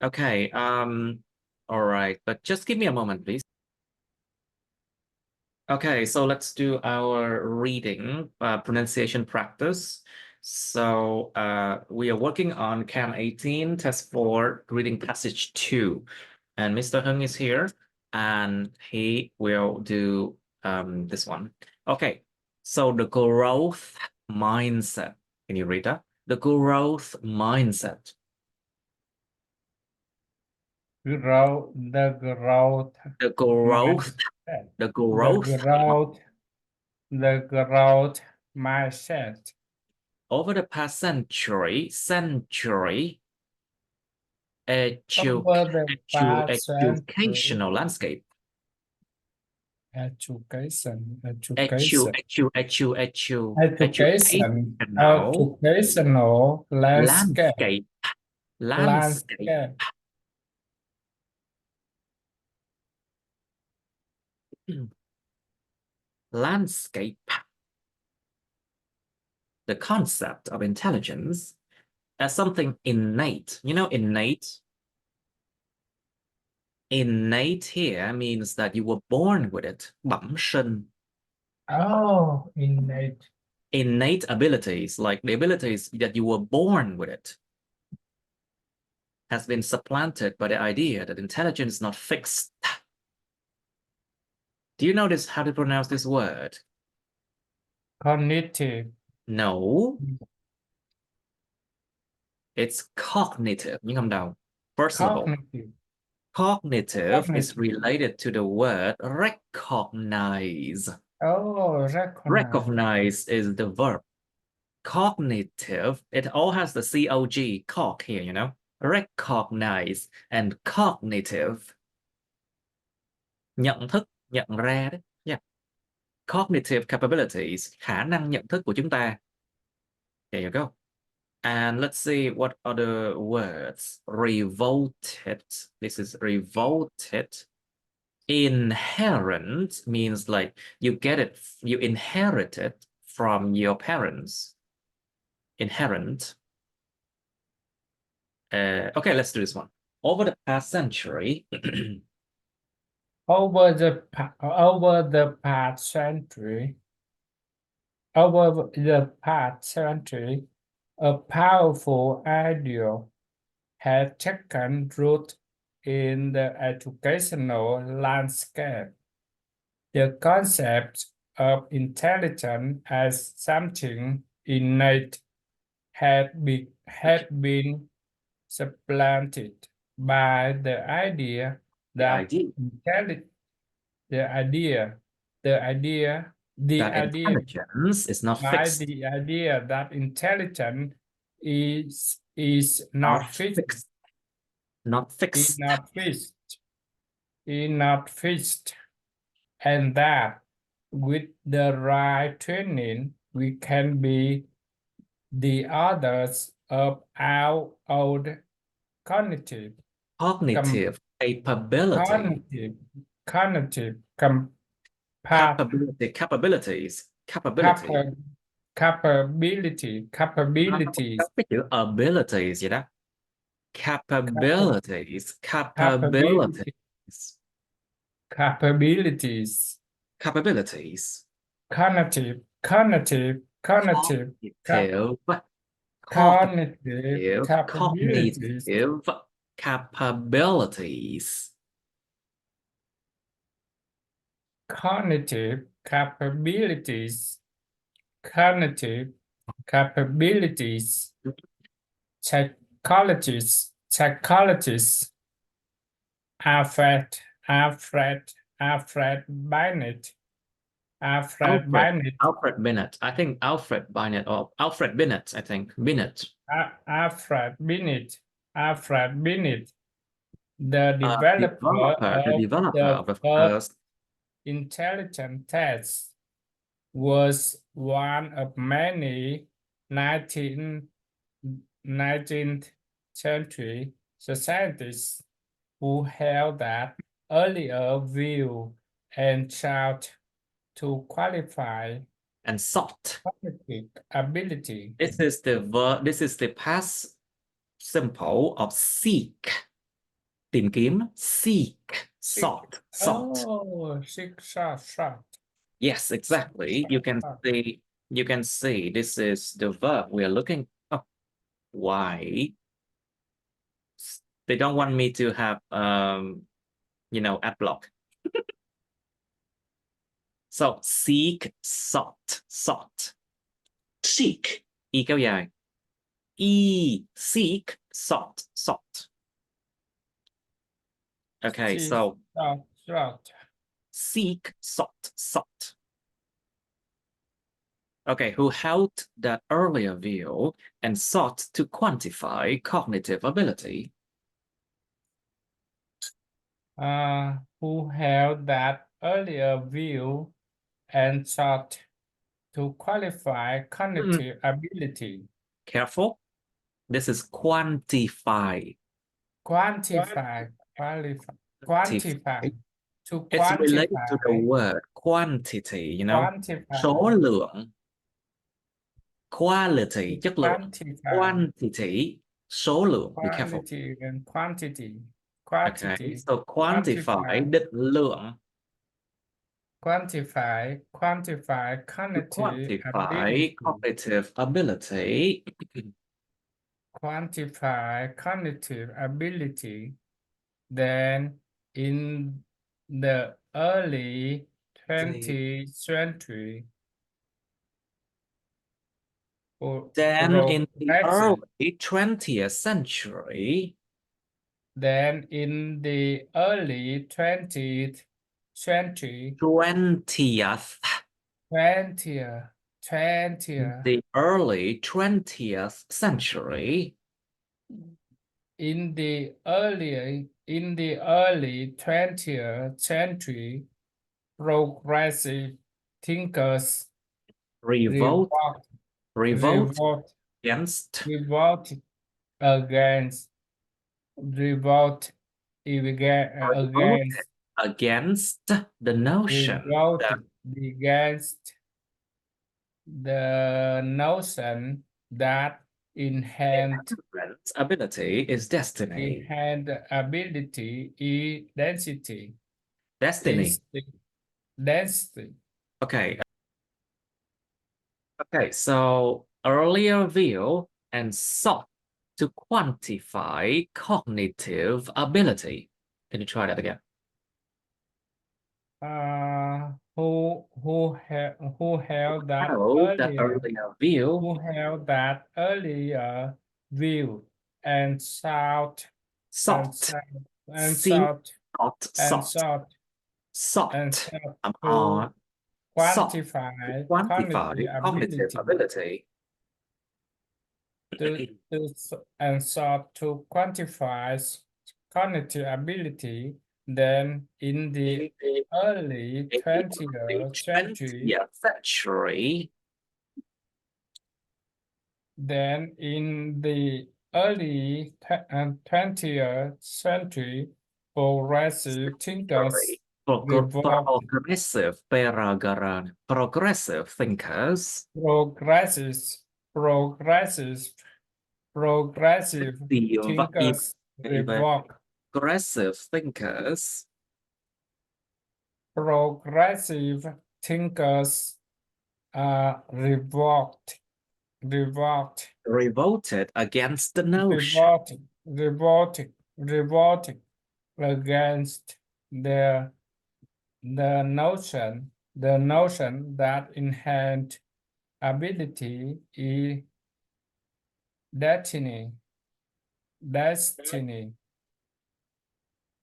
Okay, all right, but just give me a moment, please. Okay, so let's do our reading pronunciation practice. So we are working on Cam 18, Test 4, Reading Passage 2. And Mr. Hung is here, and he will do this one. Okay, so the growth mindset. Can you read that? The growth mindset. Growth, the growth The growth, mindset. the The growth growth, the growth mindset. over the past century, Over the past century, educational landscape. education, Educational educational landscape. landscape, Landscape. The concept of intelligence as something innate. You know, innate. Innate here means that you were born with it. Bẩm sinh. Oh, innate. Innate abilities, like the abilities that you were born with it, has been supplanted by the idea that intelligence is not fixed. Do you notice how to pronounce this word? Cognitive. No, it's cognitive. Nhưng không đầu. First syllable. Cognitive. Cognitive is Cognitive. related to the word recognize. Oh, recognize. Recognize is the verb. Cognitive, it all has the C-O-G, cog here, you know? Recognize and cognitive. Nhận thức, nhận ra đấy. Yeah. Cognitive capabilities, khả năng nhận thức của chúng ta. There you go. And let's see what other words. Revolted. This is revolted. Inherent means like you get it, you inherit it from your parents. Inherent. Okay, let's do this one. Over the past century, Over the past century, a powerful idea had taken root in the educational landscape. The concept of intelligence as something innate had been supplanted by the idea the that idea the idea that intelligence is not by fixed, the idea that intelligence is not fixed, not is fixed. not fixed, and that with the right training we can be the authors of our own cognitive Cognitive capability, cognitive capabilities, capabilities cái chữ abilities vậy đó. Capabilities, capabilities capabilities. cognitive Cognitive, cognitive capabilities cognitive capabilities. cognitive capabilities cognitive capabilities psychologists Alfred Binet Alfred Binet. I think Alfred Binet or Alfred Binet, I think. Binet. Alfred Binet, the developer of the first intelligent test, was one of many 19th century scientists who held that earlier view and sought to qualify and sought. cognitive ability. This is the past simple of seek. tìm kiếm, seek, sought, sought. Oh, seek, sought. Yes, exactly. You can see this is the verb we are looking. Oh, why? They don't want me to have ad block. So seek, sought, sought. Seek, y kéo dài. Seek, sought, sought. Okay, Seek, so sought. seek, sought, sought. Okay, who held that earlier view and sought to quantify cognitive ability? Who held that earlier view and sought to qualify cognitive ability. Careful. This is quantify. Quantify, quantify, to It's related to the quantify, word quantity, số quantify, lượng. Quality, chất lượng. quantify, Quantity, số lượng. Be careful. quality and quantity, Okay, quantity, so quantify, định lượng. quantify To cognitive quantify ability, cognitive ability. quantify cognitive ability, then in the early 20th century, Then in the progressive. early 20th century, Then in the early 20th century, 20th, 20th, 20th, the early 20th century, in the early 20th century, progressive thinkers revolt, revolt, revolt revolt, against, revolt against, revolt revolt against, against the notion revolt that against the notion that inherent inherent ability is destiny. ability is density Destiny. is the density. Okay. Okay, so earlier view and sought to quantify cognitive ability. Can you try that again? Who held that How that earlier earlier view, who held that earlier view and sought and sought, sought and see, sought sought, and sought, sought and sought, sought I'm to on, sought to quantify quantify cognitive cognitive ability ability. and sought to quantify cognitive ability, then in the early In the 20th century, 20th century, then in the early 20th century, progressive thinkers revolved progressive thinkers, progressive progressive thinkers revolt progressive thinkers progressive thinkers revolted against the notion revolting against the notion that inherent ability is destiny.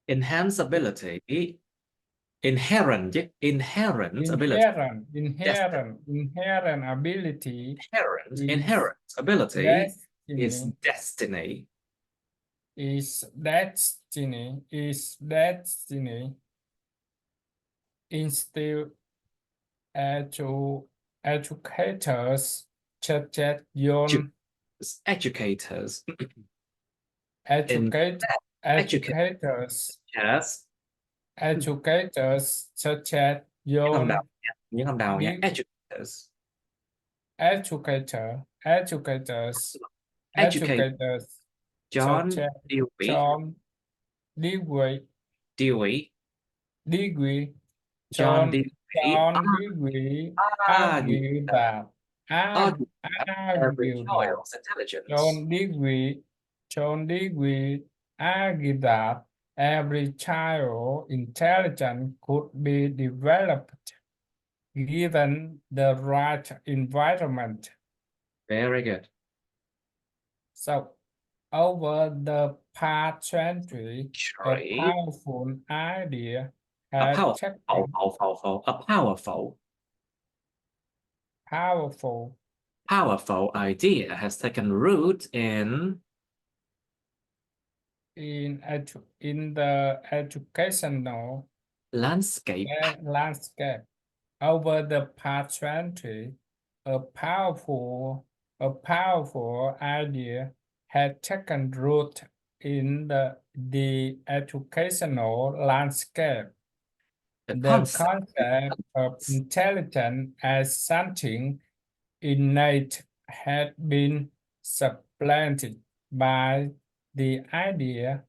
enhance ability, inherent ability, Inherent ability is inherent ability is destiny. destiny. Instill educators such as John Educators in educate educate educators yes. educators such as Nhớ không John đầu nha, nhớ không đầu nha. Educators, educate educators such John as Dewey, John degree Dewey, degree John John Dewey degree argued argue that argued that every argue that child's intelligence John degree argue that every child intelligence could be developed given the right environment. very good. So, over the past century, a Tree, powerful idea a has taken powerful idea has taken root in in the educational landscape. landscape. Over the past century, a powerful idea had taken root in the educational landscape. The The concept concept of intelligence as something innate had been supplanted by the idea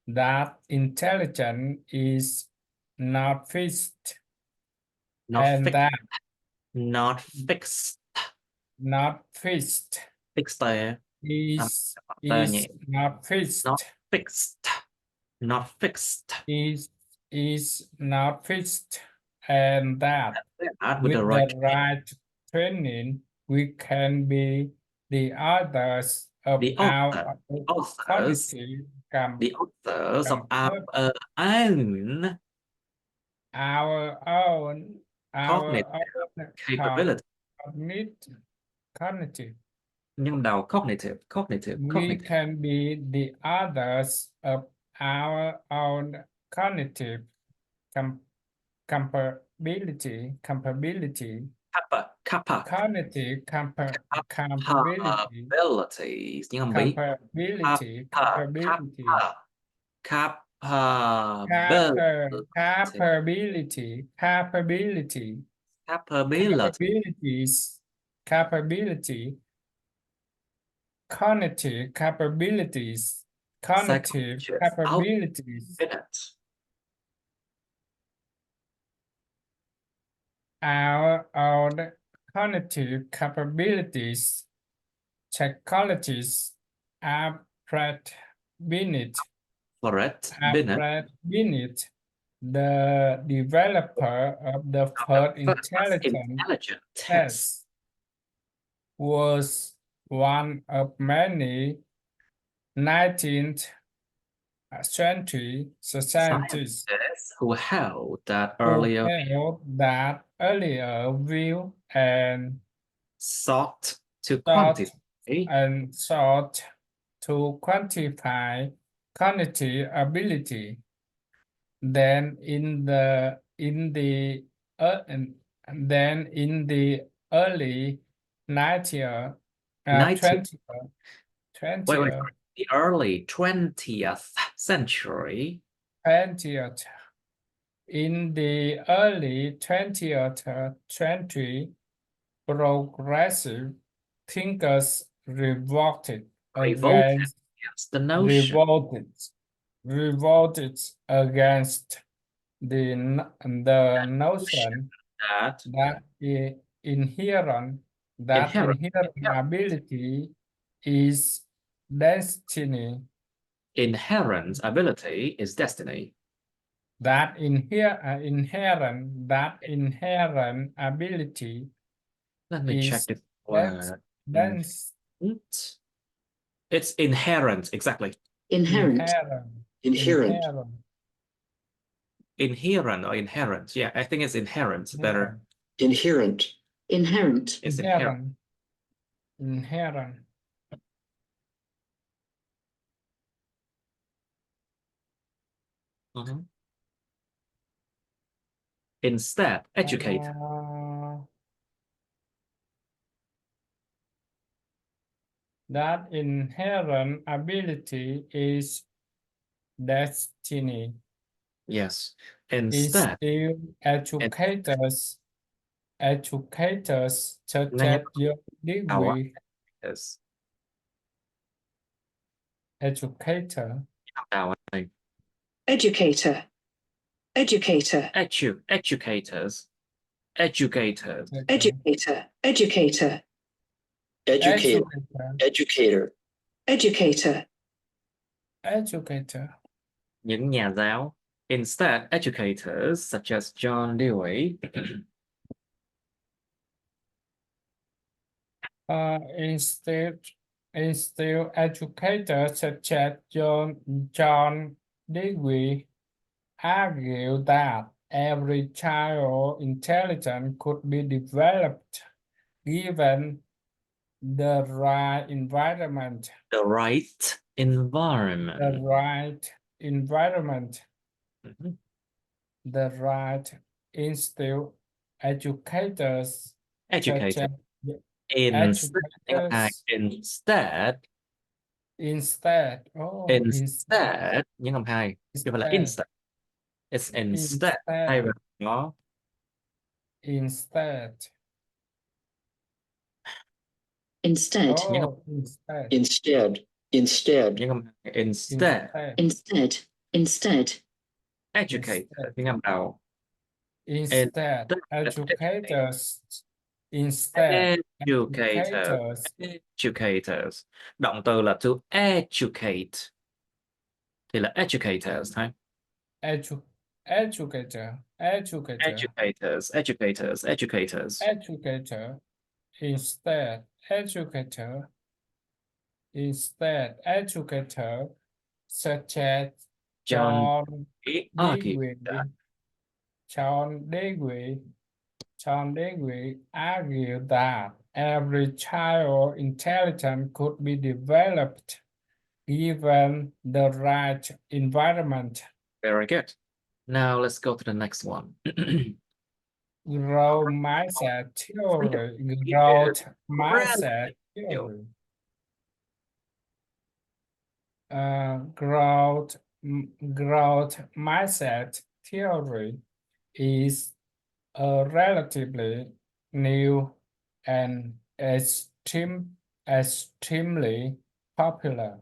that intelligence is not fixed not and fixed, that not fixed, not fixed fixed there. is not fixed Not fixed, not fixed. is not fixed and that With the with right the right training we can be the authors of the our authors, cognitive the authors of com- own our own cognitive com- capability. cognitive Nhưng đầu cognitive, we can be the authors of our own cognitive com- capability cognitive capability capabilities. Nhưng không biết. capability Capability. capabilities capability cognitive capabilities cognitive Psychologists out capabilities in it. our own cognitive capabilities psychologists are beneath Florette Binet, the developer of the first intelligent intelligent test was one of many 19th century scientists who held that who earlier held that earlier view and sought to sought quantify sought to quantify cognitive ability. Then and then in the early 90th, 19 20th, the early 20th century, 20th, in the early 20th century, progressive thinkers revolted against the notion revolted against the notion that that inherent ability is destiny. inherent ability is destiny. That inherent ability Let me check is this word. It's inherent, exactly. Inherent. Inherent or inherent. Yeah, I think it's inherent better. Inherent. It's inherent. Mhm. Instead, educate. That inherent ability is destiny. Yes. Instead, educators such as your degree yes. educator educator, educator, educators, educators, educator, educator, Educator. educator, educator, Educator. những nhà giáo. Instead, educators such as John Dewey Instead, educators such as John Dewey argue that every child intelligence could be developed given the right environment. the right environment. The right environment. Mhm. The right institute. Educators. Educator. Educators. Instead, Instead. những âm hai chứ không phải là Instead. instead. It's instead. Thay vì nó Instead. instead, instead, những âm hai. Instead. instead, Educator những âm đầu. Instead, educators. Instead, Educators. Động từ là to educate thì là educators thôi. Educator. Educators. Educator. Instead, educator. Instead, educator such as John Dewey. John Dewey argued that every child intelligence could be developed given the right environment. Very good. Now let's go to the next one. Growth mindset theory. Growth mindset theory. Growth mindset theory is a relatively new and extremely popular.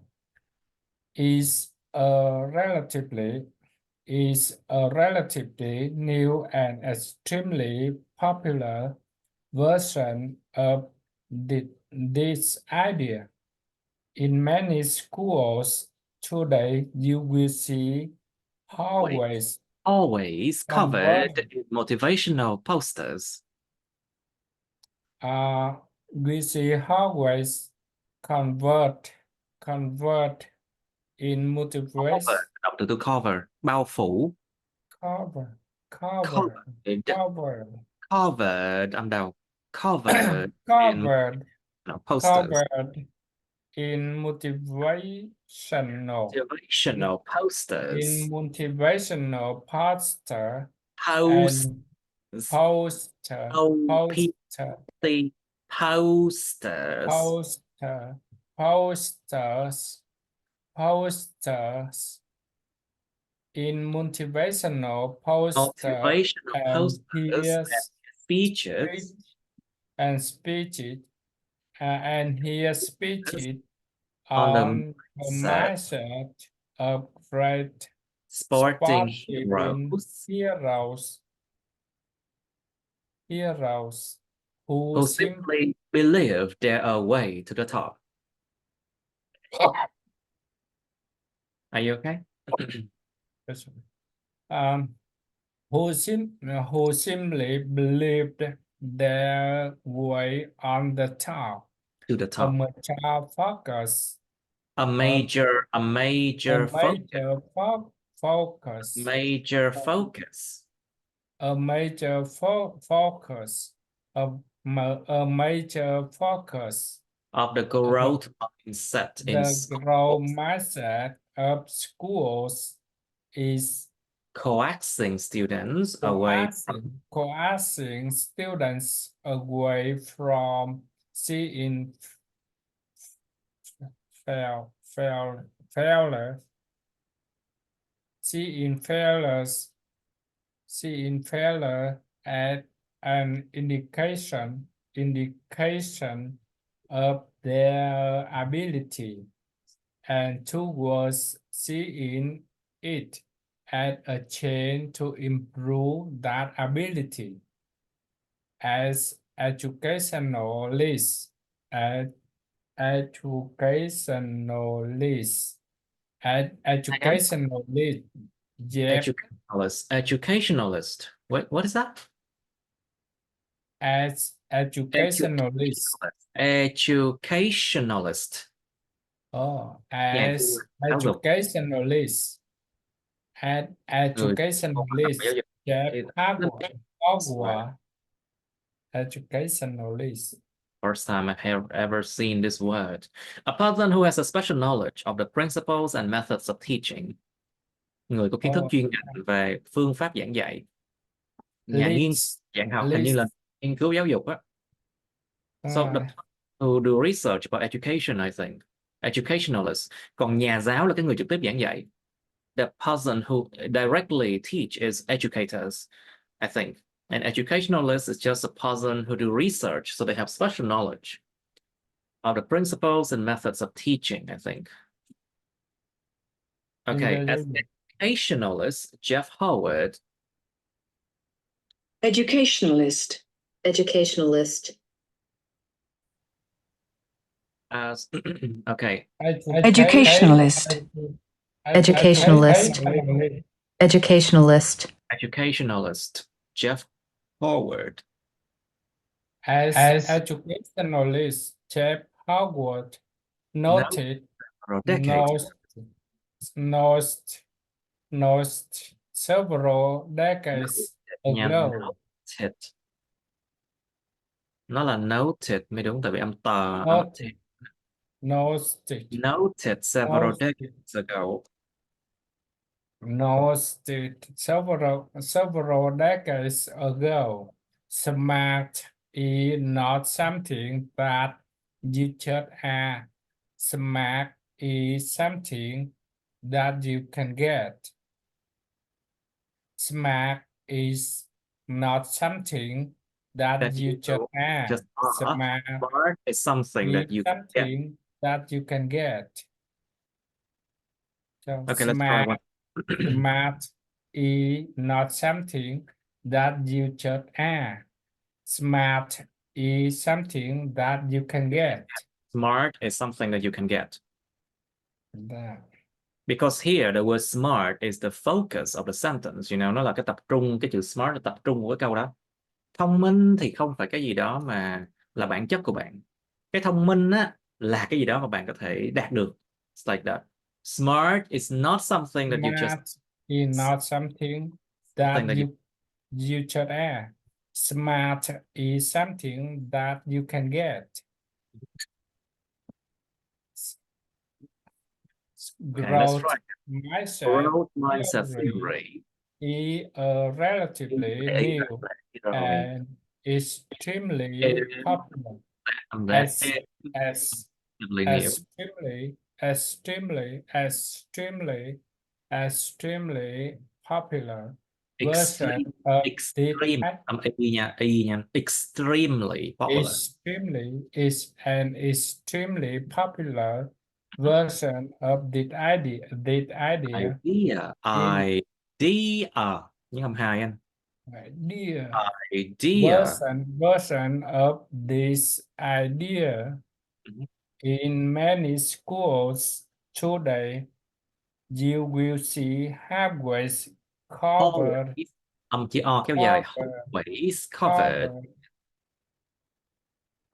Is a relatively new and extremely popular version of this idea. In many schools today, you will see always covered in motivational posters. We see always convert in motivation. Đọc từ từ cover, bao phủ. Covered Âm đầu. Covered posters. Covered in motivational posters. In motivational poster. Posters. In motivational posters and speeches and here speeches on the mindset of great sporting heroes who simply believe they're a way to the top. Are you okay? Who simply believed their way on the top. To the top. A major focus. Of the growth mindset. The growth mindset of schools is coaxing students away from seeing failure as an indication of their ability and towards seeing it add a chain to improve that ability. As educationalists, educationalists, Jeff, Educationalist. What is that? as educationalists. Educationalist. Oh, Yeah, as giáo dục. educationalists, as educationalists, Jeff Howard, educationalists. First time I have ever seen this word. A person who has a special knowledge of the principles and methods of teaching. Người có kiến thức chuyên ngành về phương pháp giảng dạy. Nhà nghiên dạng học, hình như là nghiên cứu giáo dục á. So the who do research about education, I think. Educationalists. Còn nhà giáo là cái người trực tiếp giảng dạy. The person who directly teach is educators, I think. An educationalist is just a person who do research, so they have special knowledge of the principles and methods of teaching, I think. Okay, as an educationalist, Jeff Howard. Educationalist. Educationalist. As okay. Educationalist. Educationalist. Educationalist. Educationalist, Jeff Howard. As educationalist, Jeff Howard noted several decades ago. Nó là noted mới đúng, tại vì âm tờ. Noted several decades ago. Noted several decades ago. Smart is not something that you just are. Smart is something that you can get. Smart is not something that you just are. Smart is something that you can get. That you can get. So okay, let's try one. Smart is not something that you just are. Smart is something that you can get. Smart is something that you can get. That. Because here the word smart is the focus of the sentence, you know, nó là cái tập trung, cái chữ smart là tập trung của cái câu đó. Thông minh thì không phải cái gì đó mà là bản chất của bạn. Cái thông minh á là cái gì đó mà bạn có thể đạt được. It's like that. Smart is not something that you just. Smart is not something that you just are. Smart is something that you can get. Growth mindset theory is a relatively new and extremely popular. Extremely popular version of extremely popular. Is an extremely popular version of this idea. Nhưng không hai anh. Version of this idea. In many schools today, you will see hallways covered. Chữ O kéo dài. Hallways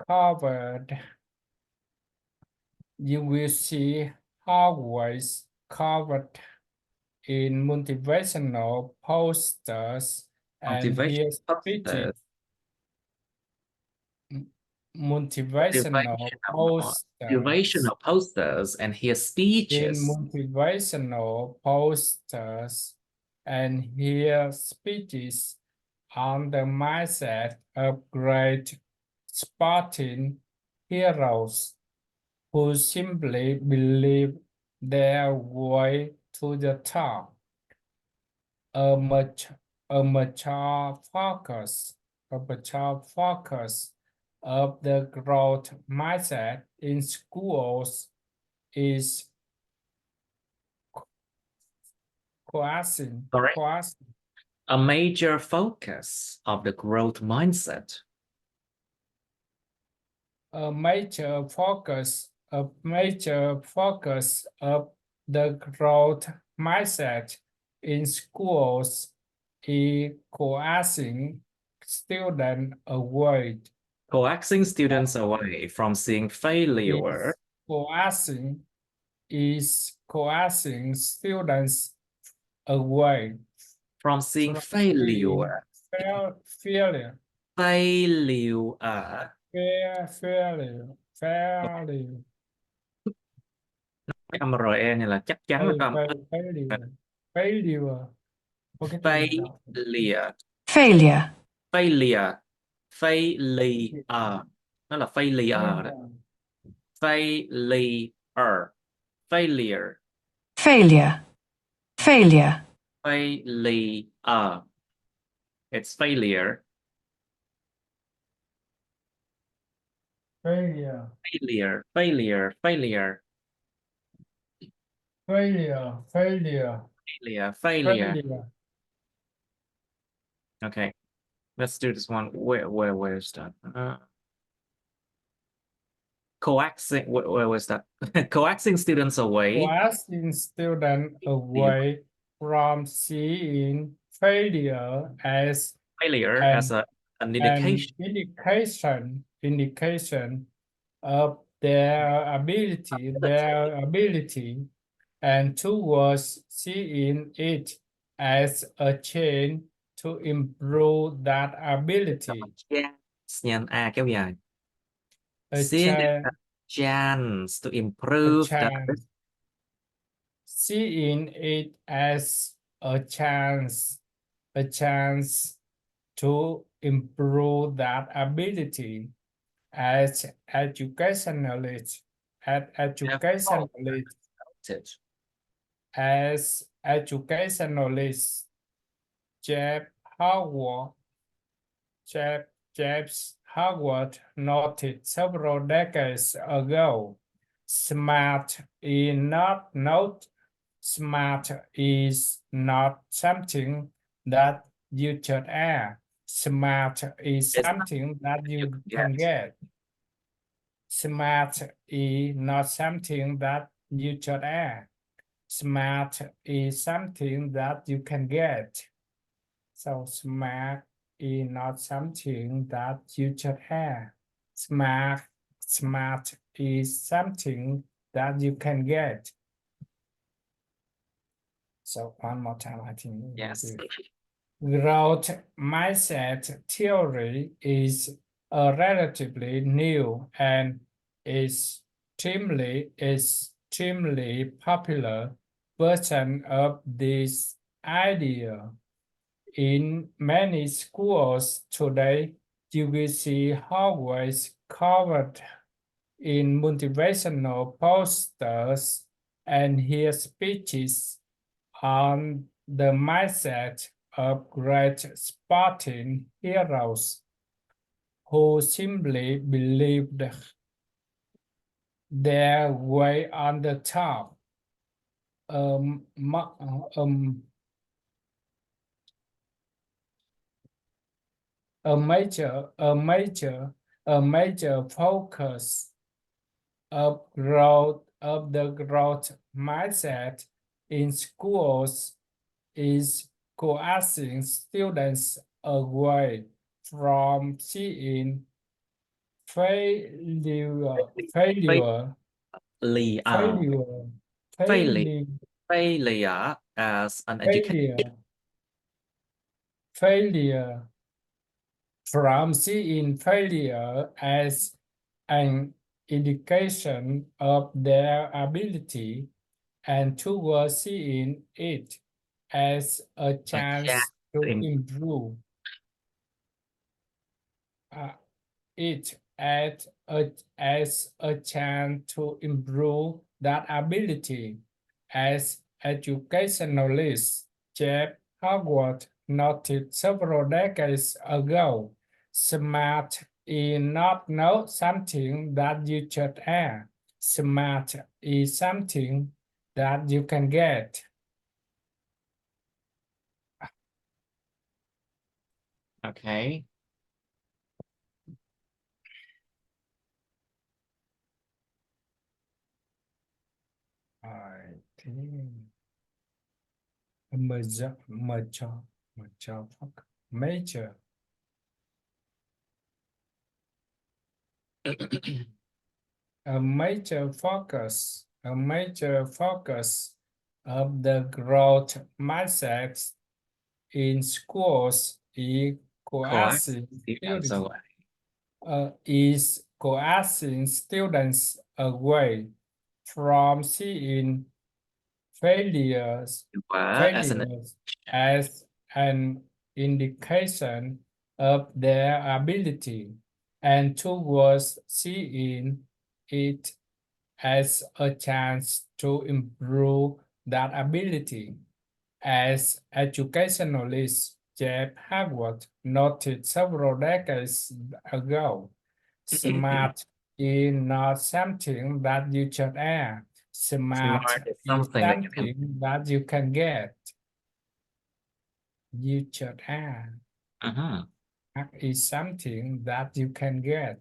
covered. You will see hallways covered in motivational posters and hear speeches. Motivational posters and hear speeches. In motivational posters and hear speeches on the mindset of great sporting heroes who simply believe their way to the top. A mature focus of the growth mindset in schools is coercing, Correct. coercing. A major focus of the growth mindset. A major focus of the growth mindset in schools is coercing students away. Coaxing students away from seeing failure. Coercing students away From seeing from failure. failure. Failure. Failure. Âm RE này là chắc chắn là có Failure. Okay, failure. failure, Failure. Failure. Nó là failure đó. Failure. Failure. failure, failure, Failure. It's failure. Failure. Failure. Failure. Failure. Failure. Failure. Failure. Failure. Failure. Okay. Let's do this one. Where's that? Coaxing. Where was that? Coaxing students away. Coercing students away from seeing failure as Failure an, as an an indication. indication of their ability, and towards seeing it as a chance to improve that ability. Nhân A kéo dài. A Seeing chance, a chance to a improve that. chance. Seeing it as a chance to improve that ability as educationalists, Jeff Howard noted several decades ago, smart is not something that you should have. Smart is something that you can get. Smart is not something that you should have. Smart is something that you can get. So smart is not something that you should have. Smart is something that you can get. So one more time, I think. Yes. Growth mindset theory is a relatively new and extremely popular version of this idea. In many schools today, you will see always covered in motivational posters and hear speeches on the mindset of great sporting heroes who simply believed their way on the top. A major focus of the growth mindset in schools is coercing students away from seeing failure as an education. Failure from seeing failure as an indication of their ability and towards seeing it as a chance to improve it as a chance to improve that ability. As educationalist Jeff Howard noted several decades ago, smart is not something that you should have. Smart is something that you can get. Okay. I think major a major focus of the growth mindset in schools is coercing Students away. students away from seeing failures As an as an indication of their ability and towards seeing it as a chance to improve that ability. As educationalist Jeff Howard noted several decades ago, smart is not something that you should earn. Smart is is something that you can. something that you can get. You should earn. Uh-huh. Smart is something that you can get.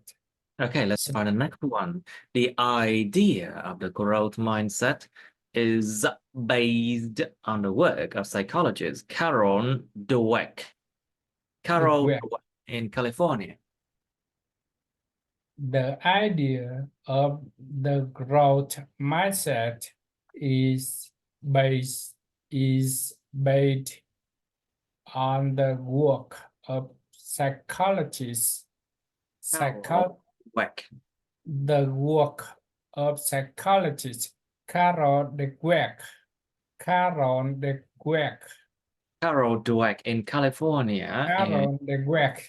Okay, let's find the next one. The idea of the growth mindset is based on the work of psychologist Carol Dweck. Dweck. In California. The idea of the growth mindset is based on the work of psychologists. Dweck. The work of psychologist Carol Dweck. Carol Dweck in California. Carol Dweck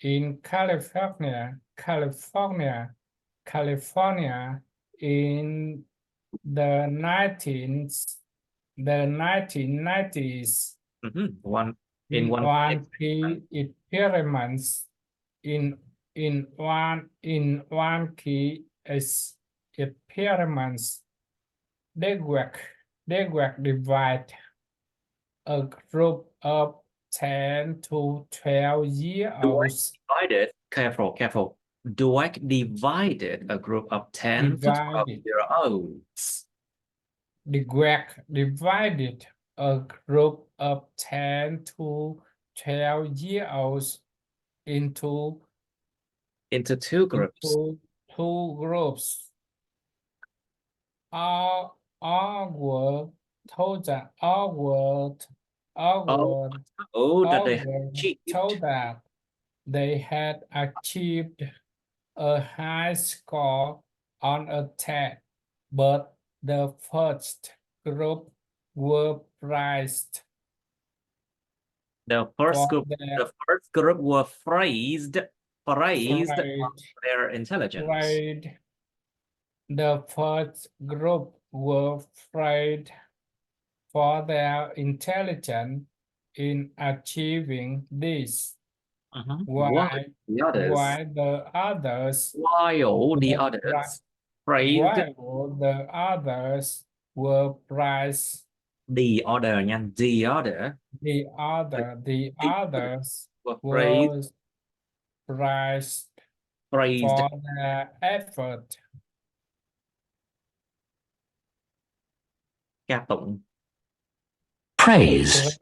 in California in the 1990s. One key experiments in one key experiments, Dweck divide a group of 10 to 12 year olds. Divided, careful. Dweck divided a group of 10 to 12-year-olds. Dweck divided a group of 10 to 12 year olds into two groups. Two groups. All were told that they had achieved a high score on a test, but the first group were praised. The first group were praised for their intelligence. The first group were praised for their intelligence in achieving this. While the others were praised. The others was praised for their effort. Ca tụng. Praise.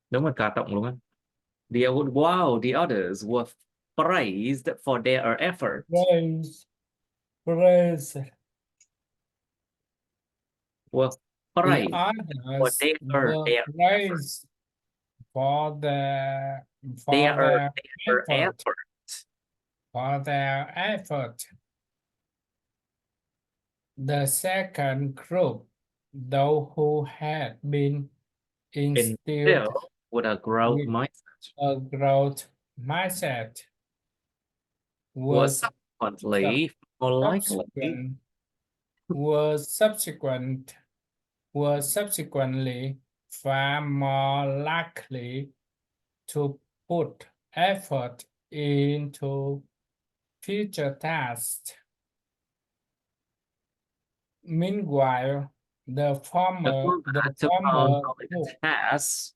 Đúng rồi, ca tụng luôn á. The others were praised for their effort. Were praised for their effort. The second group, those who had been instilled with a growth mindset, was subsequently more likely subsequently far more likely to put effort into future tasks. Meanwhile, the farmer took on took the task.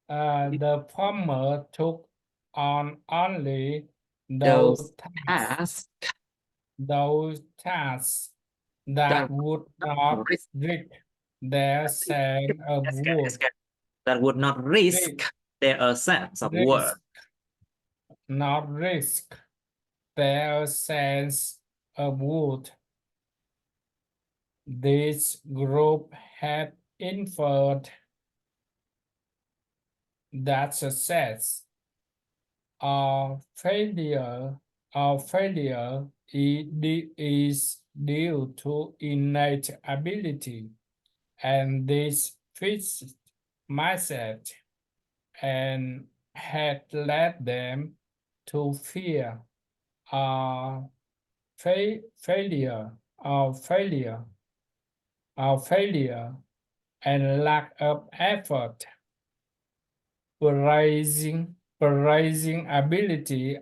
the farmer took on only Those tasks tasks that that would not risk risk their sense of worth. that would not risk their sense of worth. Not risk their sense of worth. This group had inferred that success or failure is due to innate ability, and this fixed mindset and had led them to fear or failure and lack of effort. Praising ability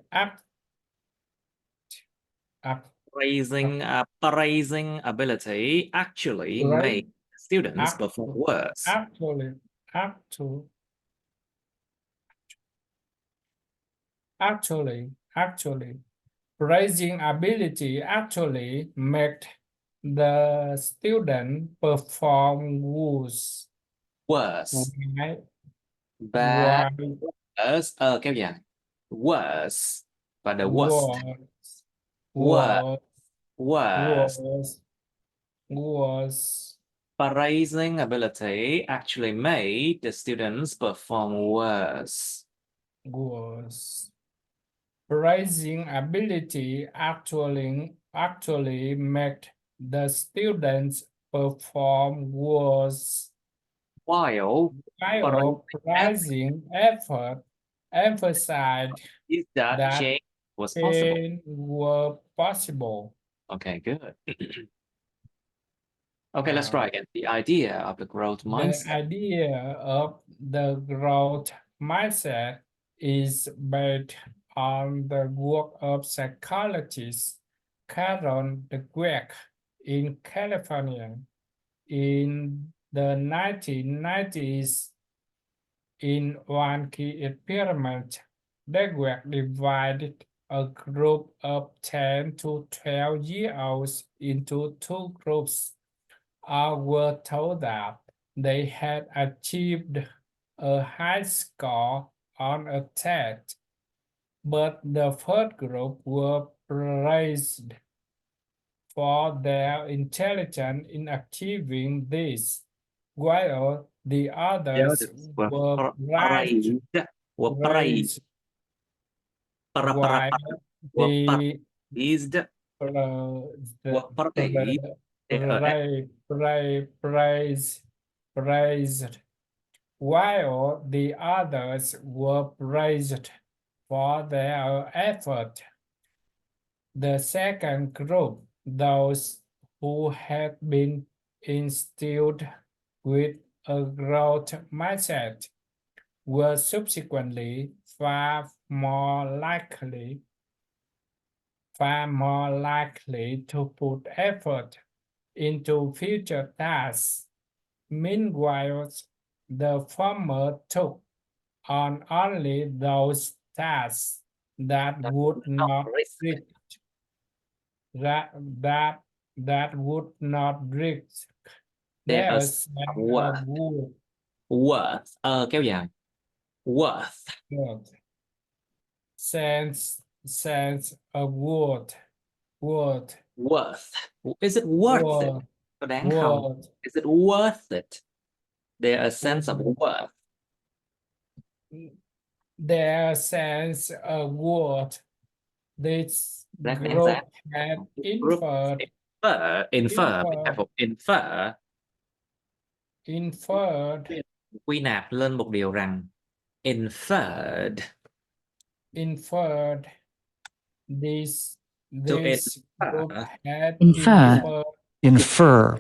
Praising ability actually make students perform worse. Actually, praising ability actually make the student perform worse. Worse. Why? Worse. Kéo dài. Worse. Và the worst. Was Praising ability actually made the students perform worse. Praising ability actually made the students perform worse. While praising effort emphasized is that change was possible. Were possible. Okay, good. Okay, let's try again. The idea of the growth mindset. The idea of the growth mindset is based on the work of psychologist Carol Dweck in California in the 1990s. In one key experiment, Dweck divided a group of 10 to 12-year-olds into two groups. All were told that they had achieved a high score on a test, but the first group were praised for their intelligence in achieving this, while the others were praised. While praised, while the others were praised for their effort. The second group, those who had been instilled with a growth mindset, were subsequently far more likely to put effort into future tasks. Meanwhile, the former took on only those tasks that would not risk would not risk their sense of worth. Worth. Kéo dài. Worth. Sense of worth. Worth. Is it worth it? Có đáng không? Is it worth it? Their sense of worth. Their sense of worth. This group had inferred. Quy nạp lên một điều rằng inferred. This group had inferred.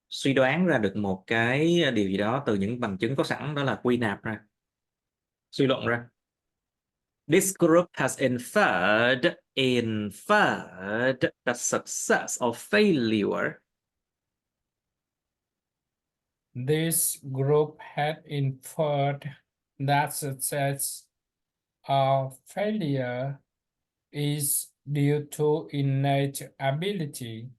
Suy đoán ra được một cái điều gì đó từ những bằng chứng có sẵn, đó là quy nạp ra, suy luận ra. This group has inferred the success or failure. This group had inferred that success or failure is due to innate ability,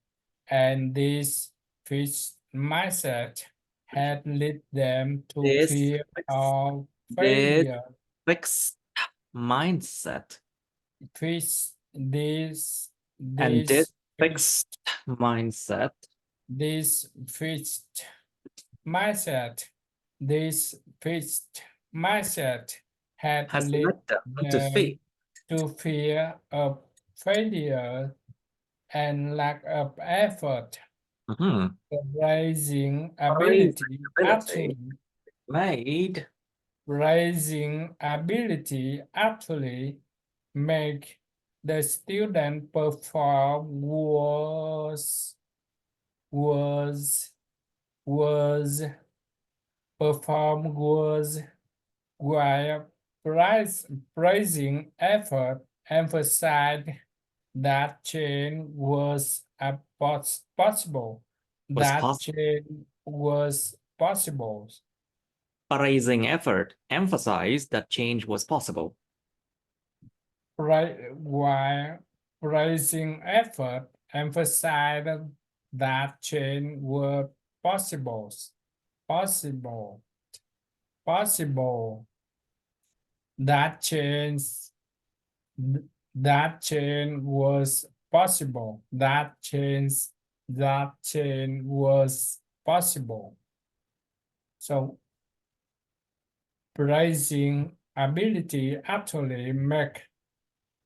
and this fixed mindset had led them to This fear of this failure. fixed mindset and this fixed mindset This fixed mindset had has led led them to them fear. to fear of failure and lack of effort. Mhm. The raising ability actually make the student perform worse while praising effort emphasized that change was possible. Change was possible. Praising effort emphasized that change was possible. While praising effort emphasized that change was possible. That change was possible. That change was possible. So praising ability actually make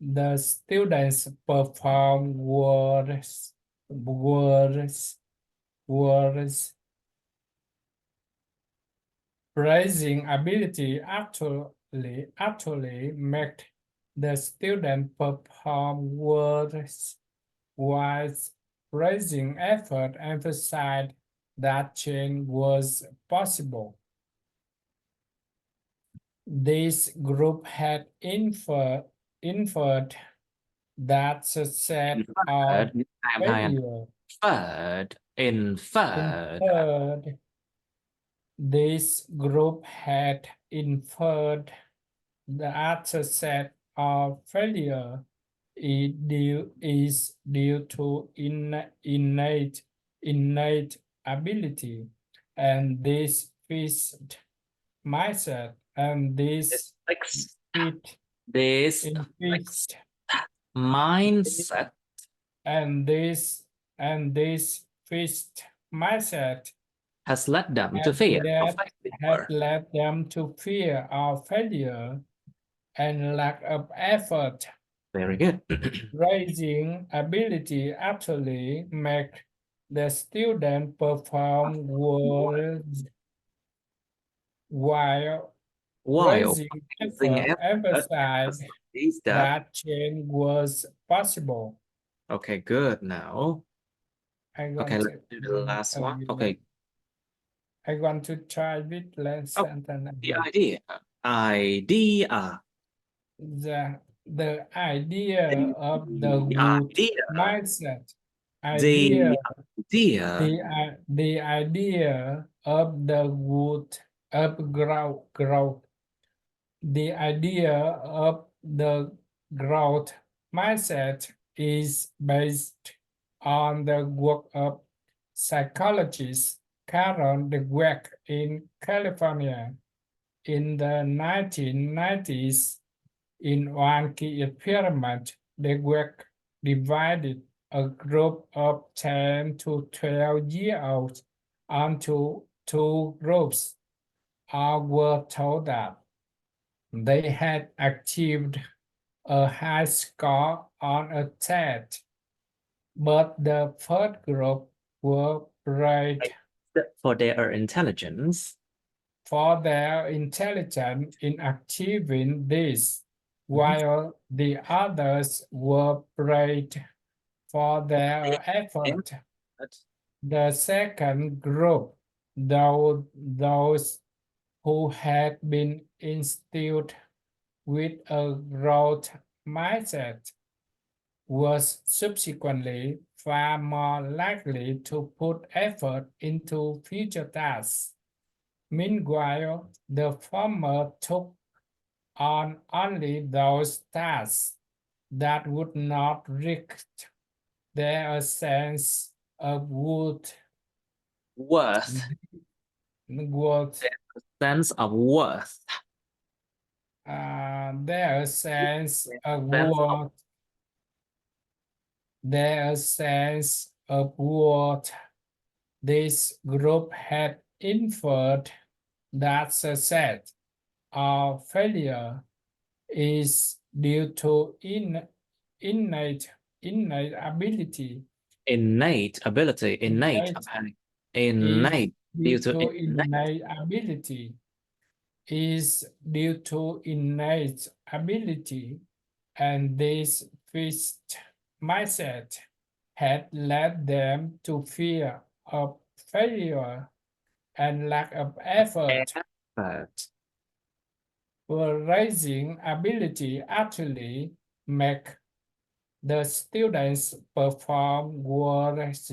the students perform worse. Praising ability actually make the student perform worse, while praising effort emphasized that change was possible. This group had inferred that success or failure. Inferred. This group had inferred that success or failure is due to innate ability, and this fixed mindset and this fixed mindset and this fixed mindset has led them to fear of failure and lack of effort. Very good. Raising ability actually make the student perform worse, while raising effort emphasize that change was possible. Okay, good. Now, Okay, let's do the last one. Okay. I want to try with less sentence. The idea. The idea of the good mindset. The idea of the good of growth. The idea of the growth mindset is based on the work of psychologist Karen Dweck in California in the 1990s. In one key experiment, Dweck divided a group of 10 to 12-year-olds onto two groups. All were told that they had achieved a high score on a test, but the first group were praised for their intelligence in achieving this, while the others were praised for their effort. The second group, those who had been instilled with a growth mindset was subsequently far more likely to put effort into future tasks. Meanwhile, the former took on only those tasks that would not risk their sense of worth. Sense of worth. Their sense of Sense of- worth. Their sense of worth. This group had inferred that success or failure is due to innate ability. Innate ability. Innate due to innate ability. Is due to innate ability, and this fixed mindset had led them to fear of failure and lack of effort. Rising ability actually make the students perform worse,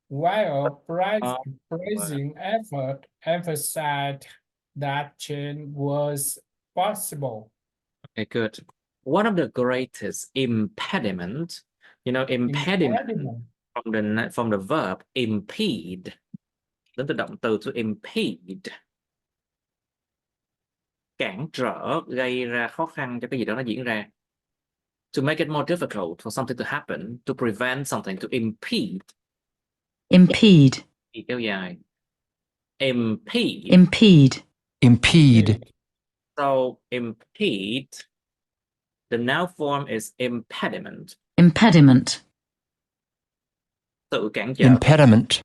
while praising effort emphasized that change was possible. Okay, good. One of the greatest impediment, impediment from the verb impede, đến từ động từ to impede, cản trở, gây ra khó khăn cho cái gì đó nó diễn ra. To make it more difficult for something to happen, to prevent something, to impede. Impede. Kéo dài. Impede. Impede. Impede. So impede, the noun form is impediment. Impediment. Sự cản trở. Impediment.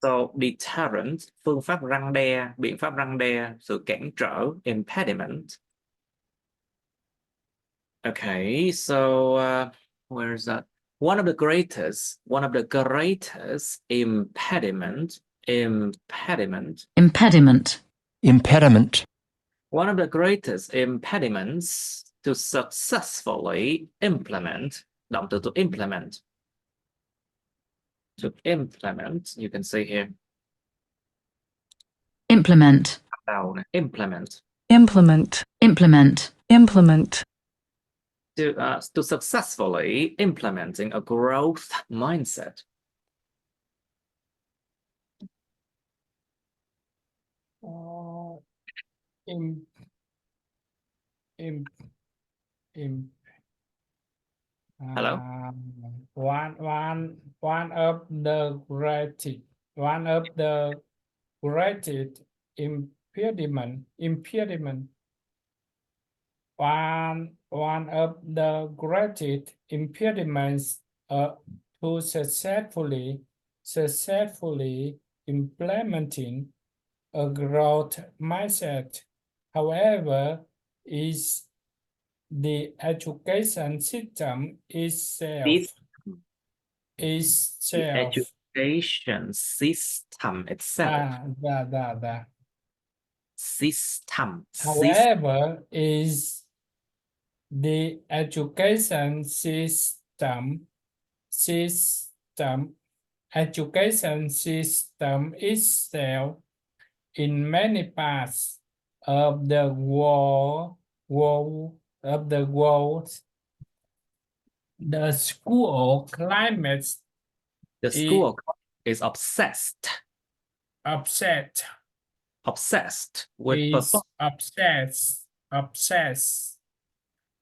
So deterrent, phương pháp răn đe, biện pháp răn đe, sự cản trở, impediment. Okay, so where is that? One of the greatest impediment. One of the greatest impediments to successfully implement, động từ to implement. To implement, you can see here. Implement. Implement. Implement. Implement. Implement. To successfully implementing a growth mindset. Hello. One of the greatest impediment. One of the greatest impediments to successfully implementing a growth mindset, however, is the education system itself. The education system itself. System. However, is the education system itself in many parts of the world, the school climate is obsessed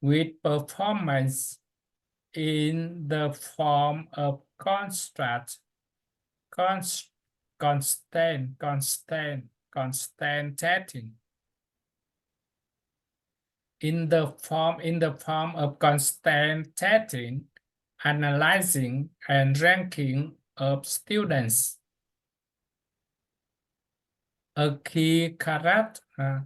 with performance in the form of constant testing. In the form of constant testing, analyzing and ranking of students. A key characteristic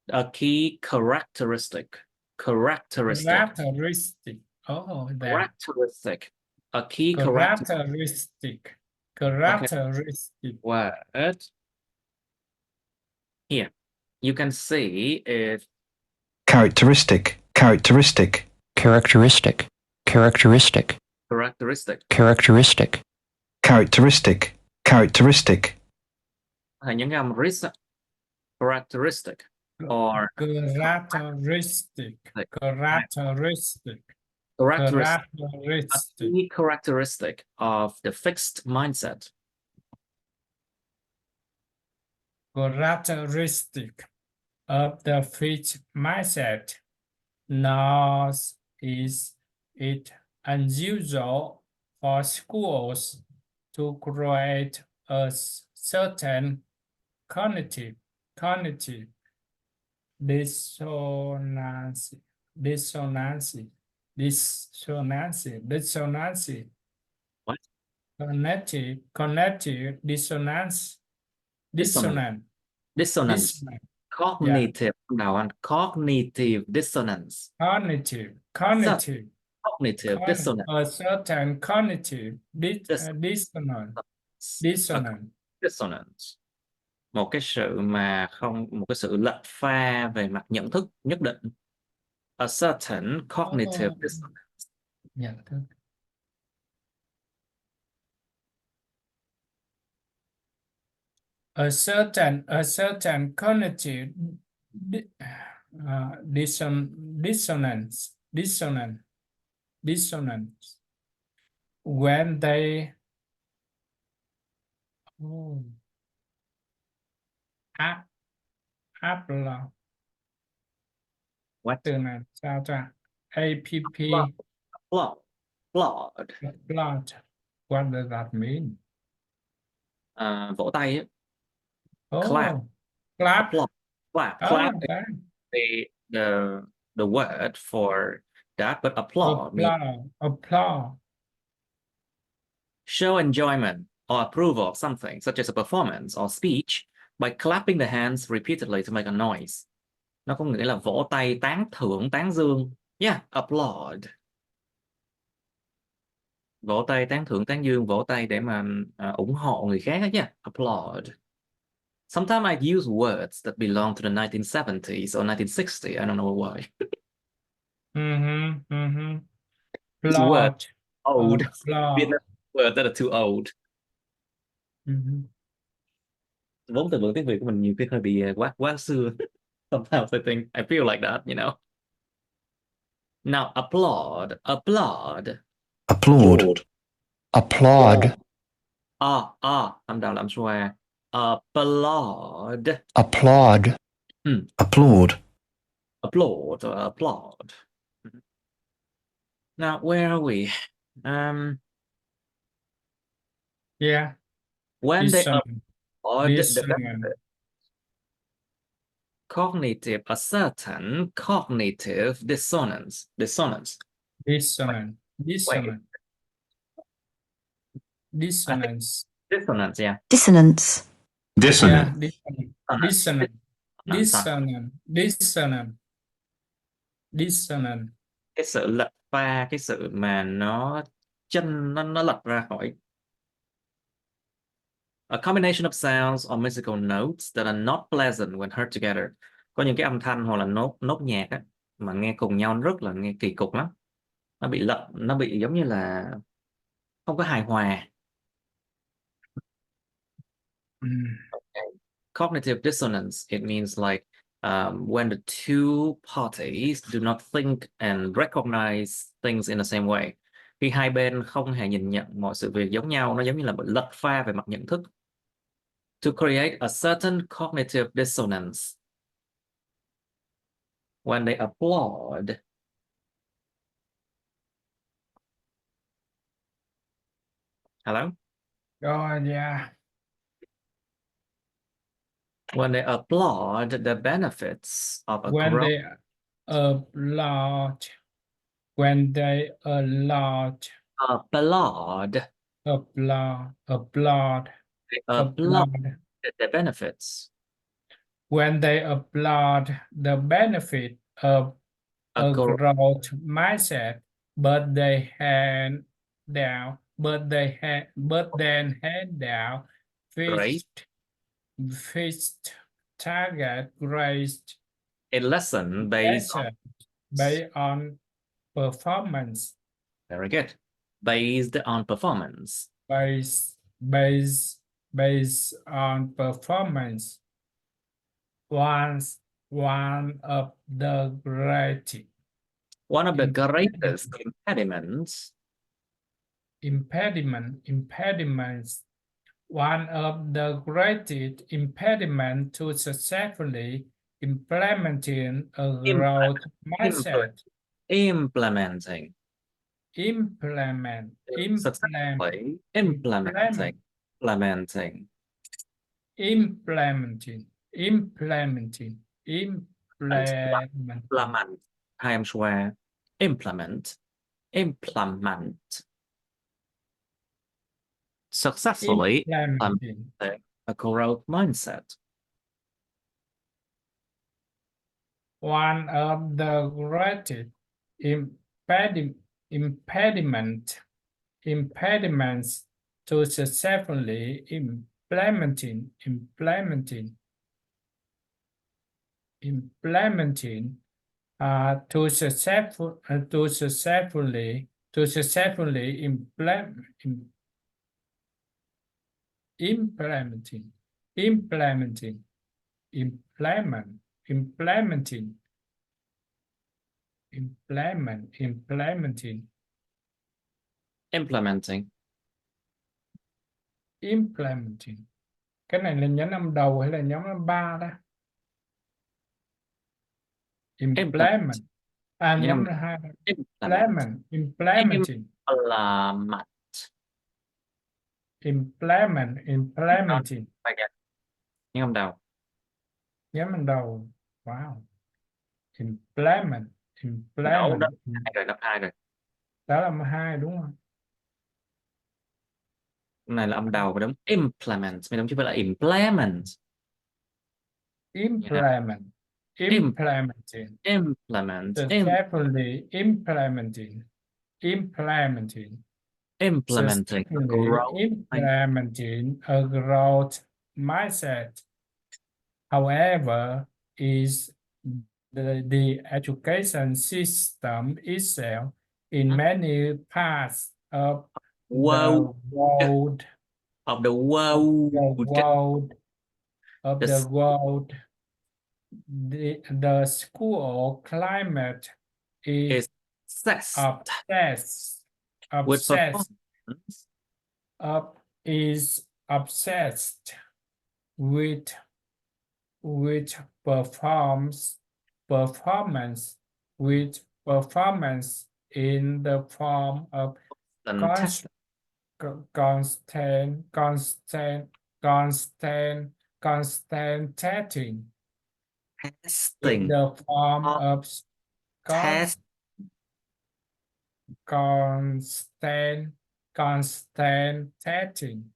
A key characteristic Characteristic. Characteristic. Oh, that. Characteristic. A key characteristic. Characteristic. Word. Here, you can see it. Characteristic. Characteristic. Characteristic. Characteristic. Characteristic. Characteristic. Characteristic. Characteristic. Hay những âm ris. Characteristic. Or Characteristic. Characteristic. characteristic. A Characteristic. key characteristic of the fixed mindset. Characteristic of the fixed mindset. Nor is it unusual for schools to create a certain cognitive dissonance. What? Cognitive dissonance. Dissonance. Dissonance. Cognitive. Nào anh. Cognitive dissonance. Cognitive Dissonance. a certain cognitive dissonance. Dissonance. Một cái sự mà không, một cái sự lệch pha về mặt nhận thức nhất định. A certain cognitive dissonance. Nhận thức. A certain cognitive dissonance when they upload. What? Từ này sao ta? App. Applaud. Applaud. What does that mean? Vỗ tay ấy. Oh, Clap. clap. Applaud. Clap. Oh, Clap that. is the word for that, but applaud means Applaud. show enjoyment or approval of something, such as a performance or speech, by clapping the hands repeatedly to make a noise. Nó có nghĩa là vỗ tay tán thưởng, tán dương. Yeah, applaud. Vỗ tay tán thưởng, tán dương, vỗ tay để mà ủng hộ người khác. Yeah, applaud. Sometimes I use words that belong to the 1970s or 1960s. I don't know why. These words old. Vietnam words that are too old. Vốn từ vựng tiếng Việt của mình nhiều khi hơi bị quá xưa. Sometimes I think I feel like that, you know. Now applaud. Applaud. Applaud. I'm down, I'm swear. Applaud. Applaud. Applaud. Applaud or applaud. Now where are we? Yeah. When they applaud the Dissonance. cognitive, a certain cognitive dissonance. Dissonance. Dissonance, yeah. Dissonance. Dissonant. Dissonant. Cái sự lệch pha, cái sự mà nó lệch ra khỏi. A combination of sounds or musical notes that are not pleasant when heard together. Có những cái âm thanh hoặc là nốt nhạc á, mà nghe cùng nhau rất là nghe kỳ cục lắm. Nó bị lệch, nó bị giống như là không có hài hòa. Okay. Cognitive dissonance, it means like when the two parties do not think and recognize things in the same way. Khi hai bên không hề nhìn nhận mọi sự việc giống nhau, nó giống như là bị lệch pha về mặt nhận thức. To create a certain cognitive dissonance. When they applaud. Hello? Oh, yeah. When they applaud the benefits of a When growth. they applaud. When they applaud. Applaud. Applaud. They applaud the benefits. When they applaud the benefit of A a growth growth mindset, but they hand down, but then hand down Great. fixed target grades A lesson based on based on performance. very good. Based on performance. Based on performance. One of the greatest One of the greatest impediments. Impediments. One of the greatest impediments to successfully implementing a growth mindset. Implementing. Implementing. Implementing. Hai em square. Implement. Successfully implementing a growth mindset. One of the greatest impediments to successfully implementing to successfully implementing Cái này là nhấn âm đầu hay là nhấn âm ba đó? Implement. Nhấn hai. Implementing. Nhấn âm đầu. Nhấn âm đầu. Wow. Implement. Đổ đó. Đáp hai rồi. Đó là âm 2 đúng không? Này là âm đầu đúng. Implement. Mình đúng chứ phải là implement. Implementing. Successfully implementing. Implementing a growth mindset. However, is the education system itself in many parts of the world the school climate is obsessed with performance in the form of constant testing. In the form of constant testing.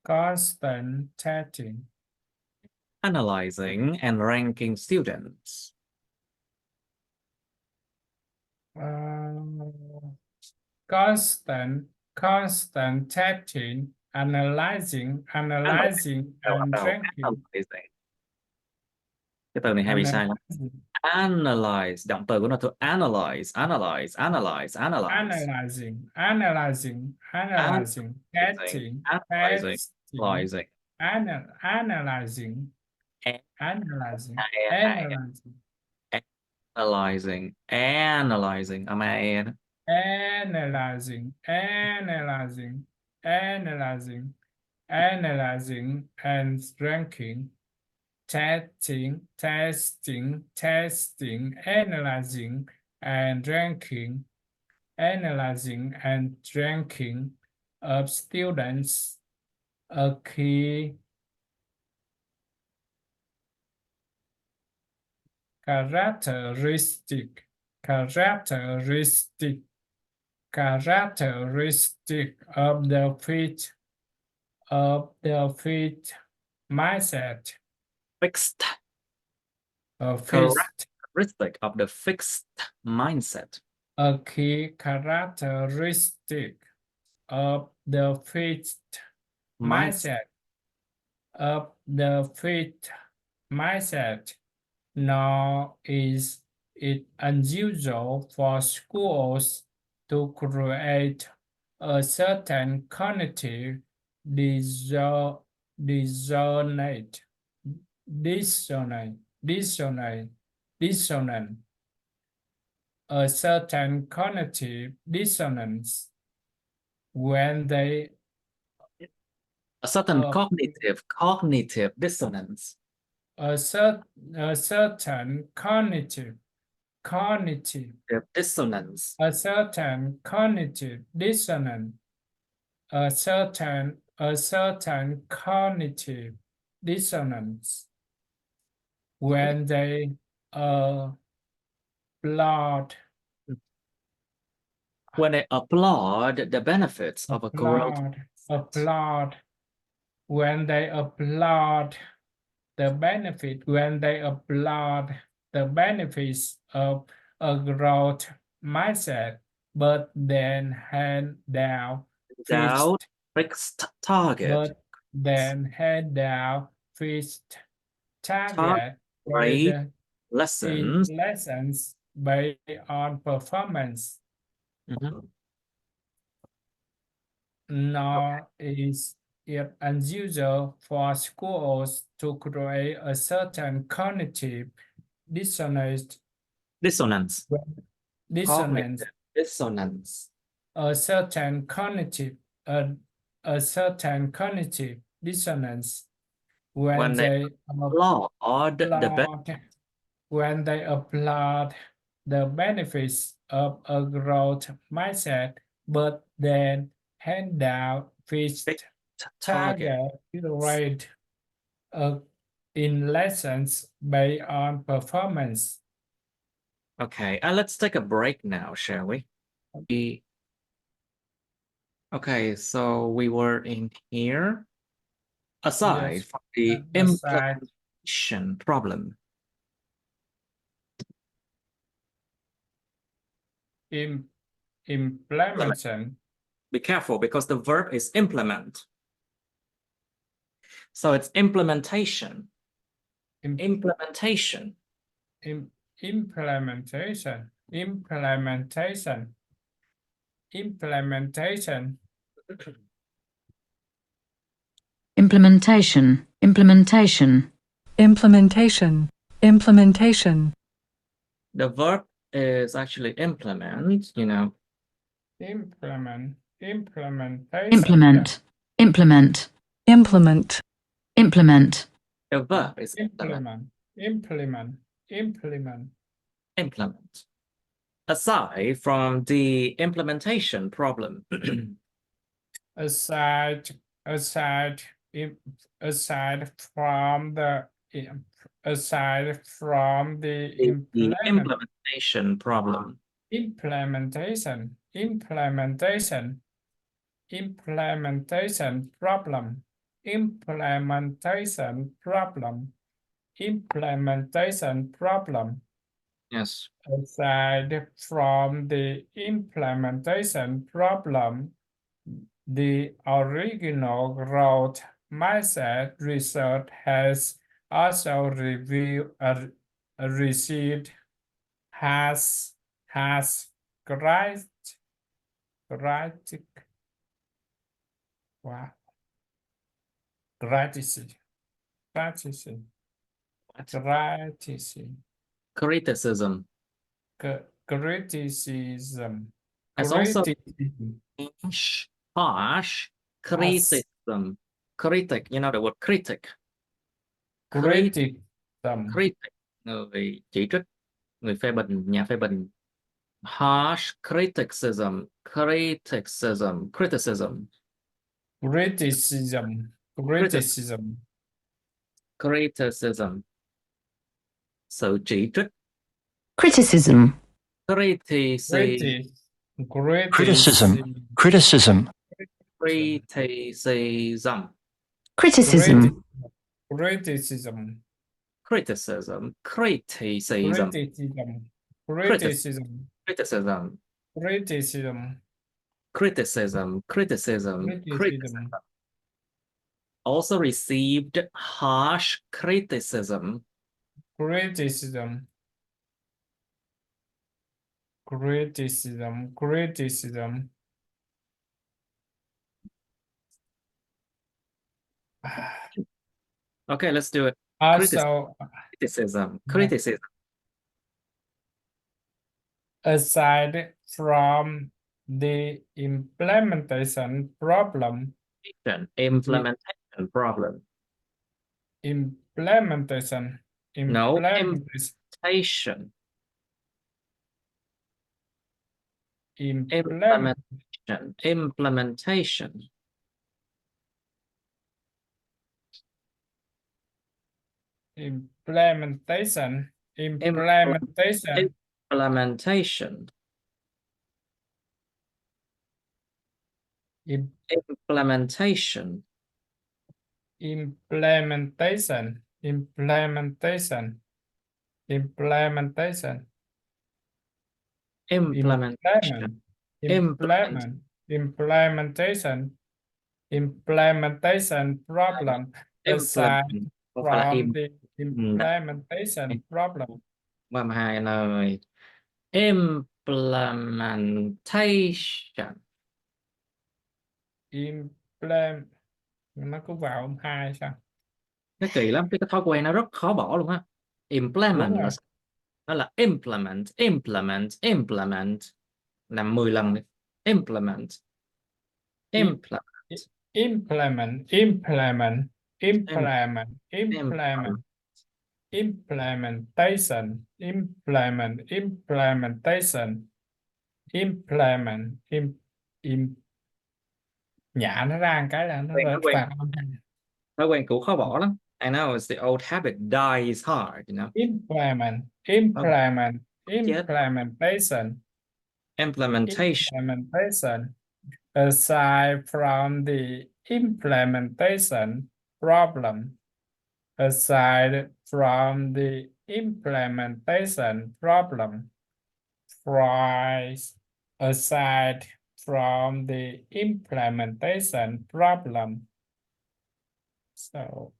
Constant testing. Analyzing and ranking students. Constant testing, analyzing and ranking. Cái từ này hay bị sai lắm. Analyze, động từ của nó thuộc analyze, testing, analyzing, analyzing and ranking. Testing, analyzing and ranking of students, a key characteristic of the mindset. Fixed. Fixed. Characteristic of the fixed mindset. A key characteristic of the fixed mindset. Of the fixed mindset. Nor is it unusual for schools to create a certain cognitive dissonance, a certain cognitive dissonance when they A certain cognitive dissonance. a certain cognitive Dissonance. a certain cognitive dissonance, a certain cognitive dissonance when they applaud When they applaud the benefits of a growth. when they applaud the benefit, when they applaud the benefits of a growth mindset, but then hand down fixed target. but then hand down fixed target grade lessons based on performance. Nor is it unusual for schools to create a certain cognitive dissonance. A certain cognitive dissonance when they applaud the benefits of a growth mindset, but then hand down fixed target grade in lessons based on performance. Okay, let's take a break now, shall we? Okay, so we were in here. Aside from the implementation problem. Implementation. Be careful because the verb is implement. So it's implementation. Implementation. Implementation. Implementation. Implementation. Implementation. Implementation. Implementation. The verb is actually implement, you know. Implementation. Implement. Implement. Implement. Implement. The verb is Implement. Implement. Aside from the implementation problem. aside from the implementation problem. Implementation problem. Yes. Aside from the implementation problem, the original growth mindset research has also received Criticism. As also harsh criticism. Critic, you know the word critic. Critic, người chỉ trích, người phê bình, nhà phê bình. Harsh criticism. Sự chỉ trích. Criticism. Criticism. Criticism. criticism, criticism, criticism, criticism, criticism, criticism, criticism, criticism, criticism, criticism, also received harsh criticism, criticism, criticism, criticism. Okay, let's do it. Also, Criticism, Yeah. criticism, aside from the implementation problem, implementation problem. implementation, No, implementation, implementation, implement, implementation, implementation, implementation, implementation, im- implementation, implementation, implementation, implementation, implementation, implement, implementation, implementation problem aside implement, không phải là from the implementation problem. 32 lời. Implementation. Nó cứ vào âm 2 sao? Nó kỳ lắm, cái thói quen nó rất khó bỏ luôn á. Implement Đúng rồi. nó là implement, implement, implement. Làm 10 lần đi. Implement. Implement. Implement, implement, implement, implement, implementation, implement, implementation, implement, nhả nó ra một cái là nó rớt vào âm 2. Thói quen cũ khó bỏ lắm. I know it's the old habit dies hard, you know. Implement, implement, implementation, Implementation. implementation. Aside from the implementation problem, aside from the implementation problem, aside from the implementation problem. So,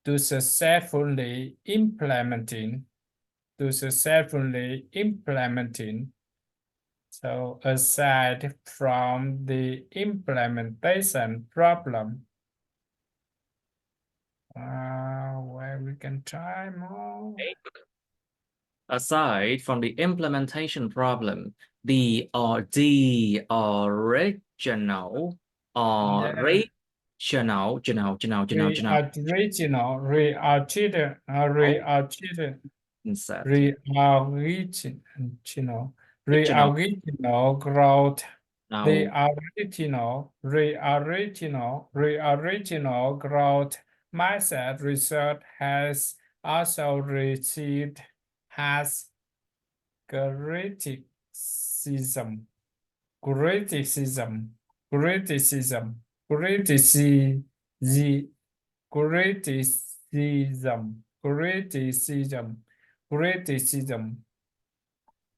to successfully implementing, so aside from the implementation problem, where we can try more. Aside from the implementation problem, the original, Reoriginal growth. No. The original growth mindset research has also received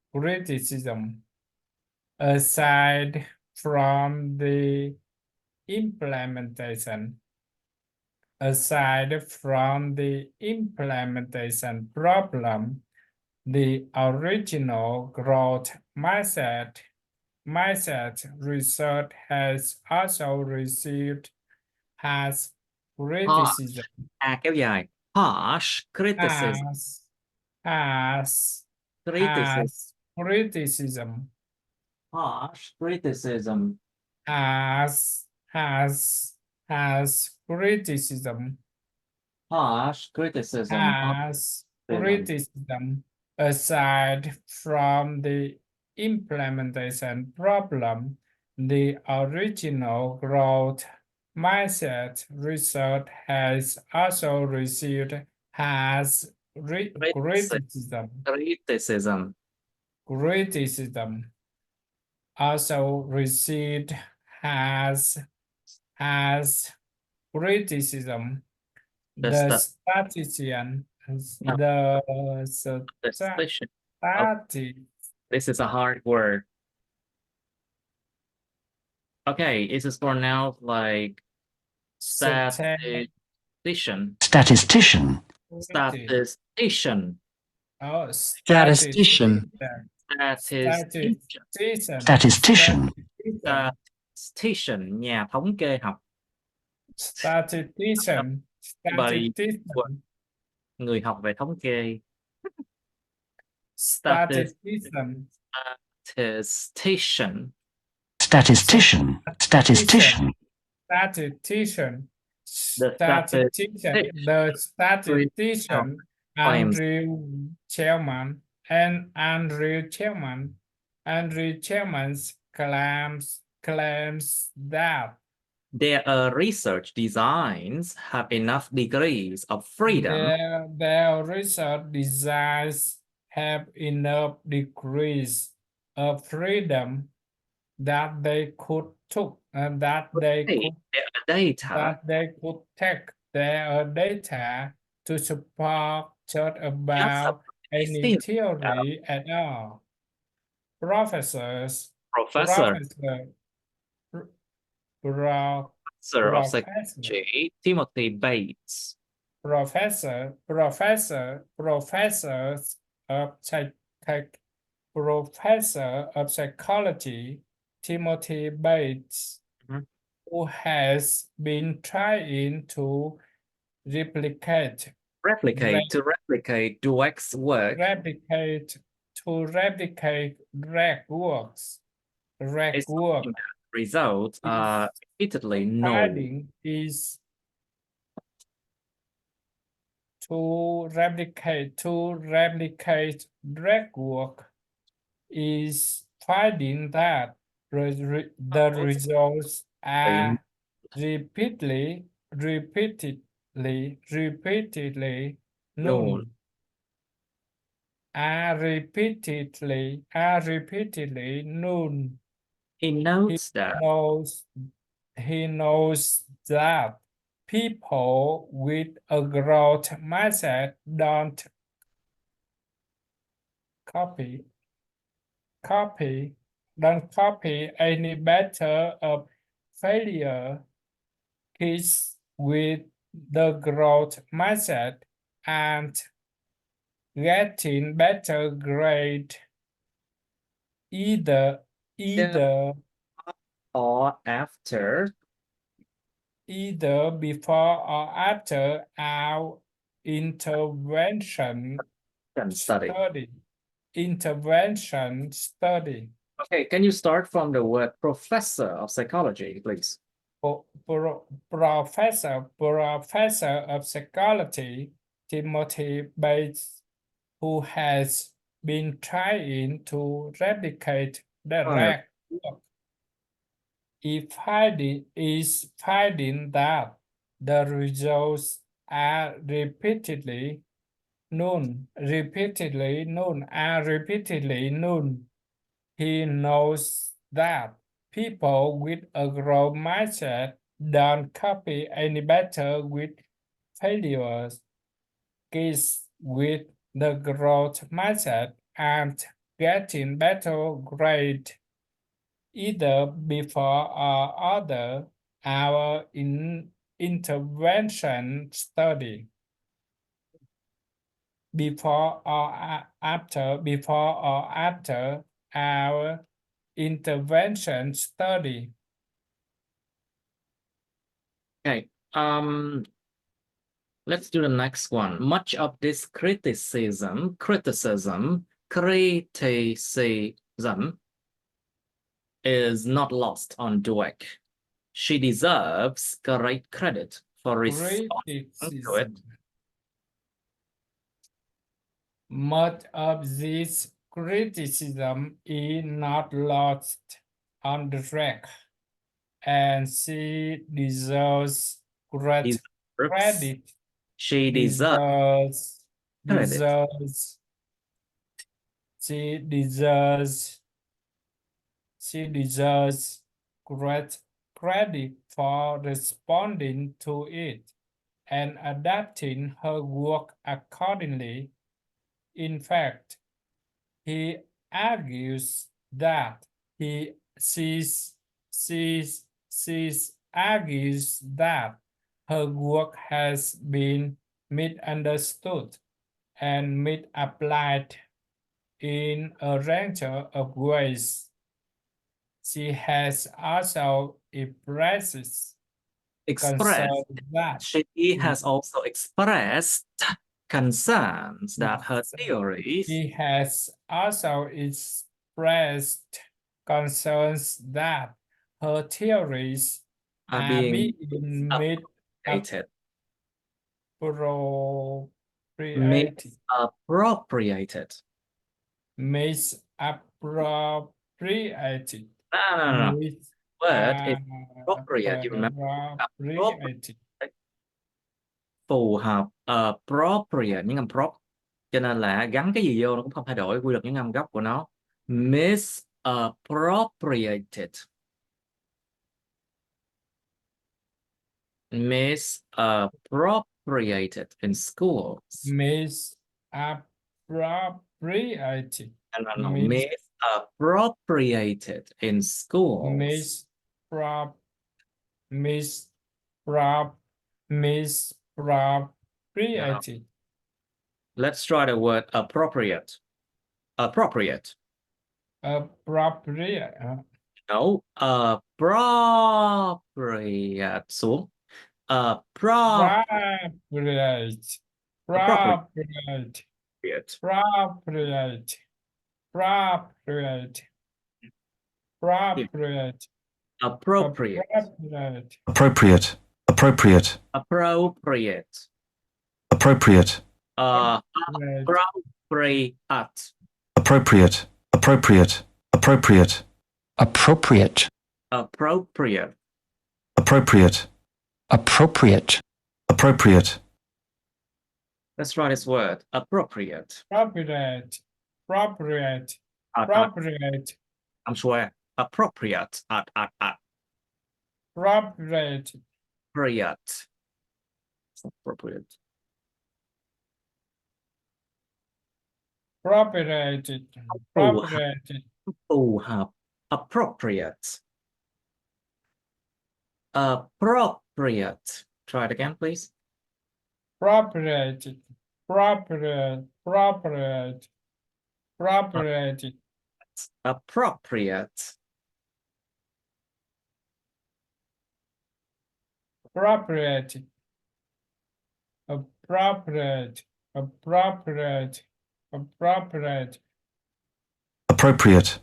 criticism, aside from the implementation problem, the original growth mindset research has also received criticism. Kéo dài. Harsh criticism. Criticism. Harsh criticism. Criticism. Harsh criticism. Criticism. Aside from the implementation problem, the original growth mindset research has also received criticism. Also received criticism. The The sta- statistician, No. the the station. static, This is a hard word. Okay, it is pronounced like statistician. statistician, Statistician. oh, statistician, Statistician. statistician, Statistician, nhà thống kê học. Statistician, Everybody, statistician, người học về thống kê. statistician, Statistician. statistician, statistician, statistician, The statistician, the statistician, claims. Andrew Chairman claims that Their research designs have enough degrees of freedom their research designs have enough degrees of freedom that they could take their data to support just about any theory at all. Professor of psychology Timothy Bates, professors of psychology Timothy Bates, who has been trying to replicate Dweck's work, results are repeatedly known. finding is to replicate drag work is finding that the results are repeatedly known. Are repeatedly known. He knows He knows that people with a growth mindset don't copy any better of failure. Kids with the growth mindset and getting better grade either before or after our intervention study. Okay, can you start from the word professor of psychology, please? Professor of psychology Timothy Bates, who has been trying to replicate the rag work, is finding that the results are repeatedly known. He knows that people with a growth mindset don't copy any better with failures. Kids with the growth mindset and getting better grade either before or after our intervention study. Before or after our intervention study. Okay, let's do the next one. Much of this criticism is not lost on Dweck. She deserves great credit for responding to it. Much of this criticism is not lost on Dweck, and she deserves great credit. She deserves great credit for responding to it. and adapting her work accordingly. In fact, he argues that argues that her work has been misunderstood and misapplied in a range of ways. She has also expressed concern that She has also expressed concerns that her theories He has also expressed concerns that her theories are being misappropriated. misappropriated. Misappropriated. No. Word is appropriate. You remember? Misappropriated. Phù hợp, appropriate, những âm prop. Cho nên là gắn cái gì vô nó cũng không thay đổi quy luật những âm gốc của nó. Misappropriated. Misappropriated in schools. Misappropriated. No. Misappropriated in schools. Misappropriated. Let's try the word appropriate. Appropriate. Appropriate. No. Appropriate. Xuống. Appropriate. Appropriate. Appropriate. Appropriate. Appropriate. Appropriate. Appropriate. Appropriate. Appropriate. Appropriate. Appropriate. Appropriate. Appropriate. Appropriate. Appropriate. Appropriate. Appropriate. Appropriate. Appropriate. Let's try this word. Appropriate. Appropriate. Appropriate. Appropriate. I'm sure. Appropriate. Appropriate. Appropriate. Appropriate. Appropriated. Appropriated. Phù hợp. Appropriate. Appropriate. Try it again, please. Appropriated. Appropriate. Appropriate. Appropriated. Appropriate. Appropriated. Appropriate. Appropriate. Appropriate. Appropriate.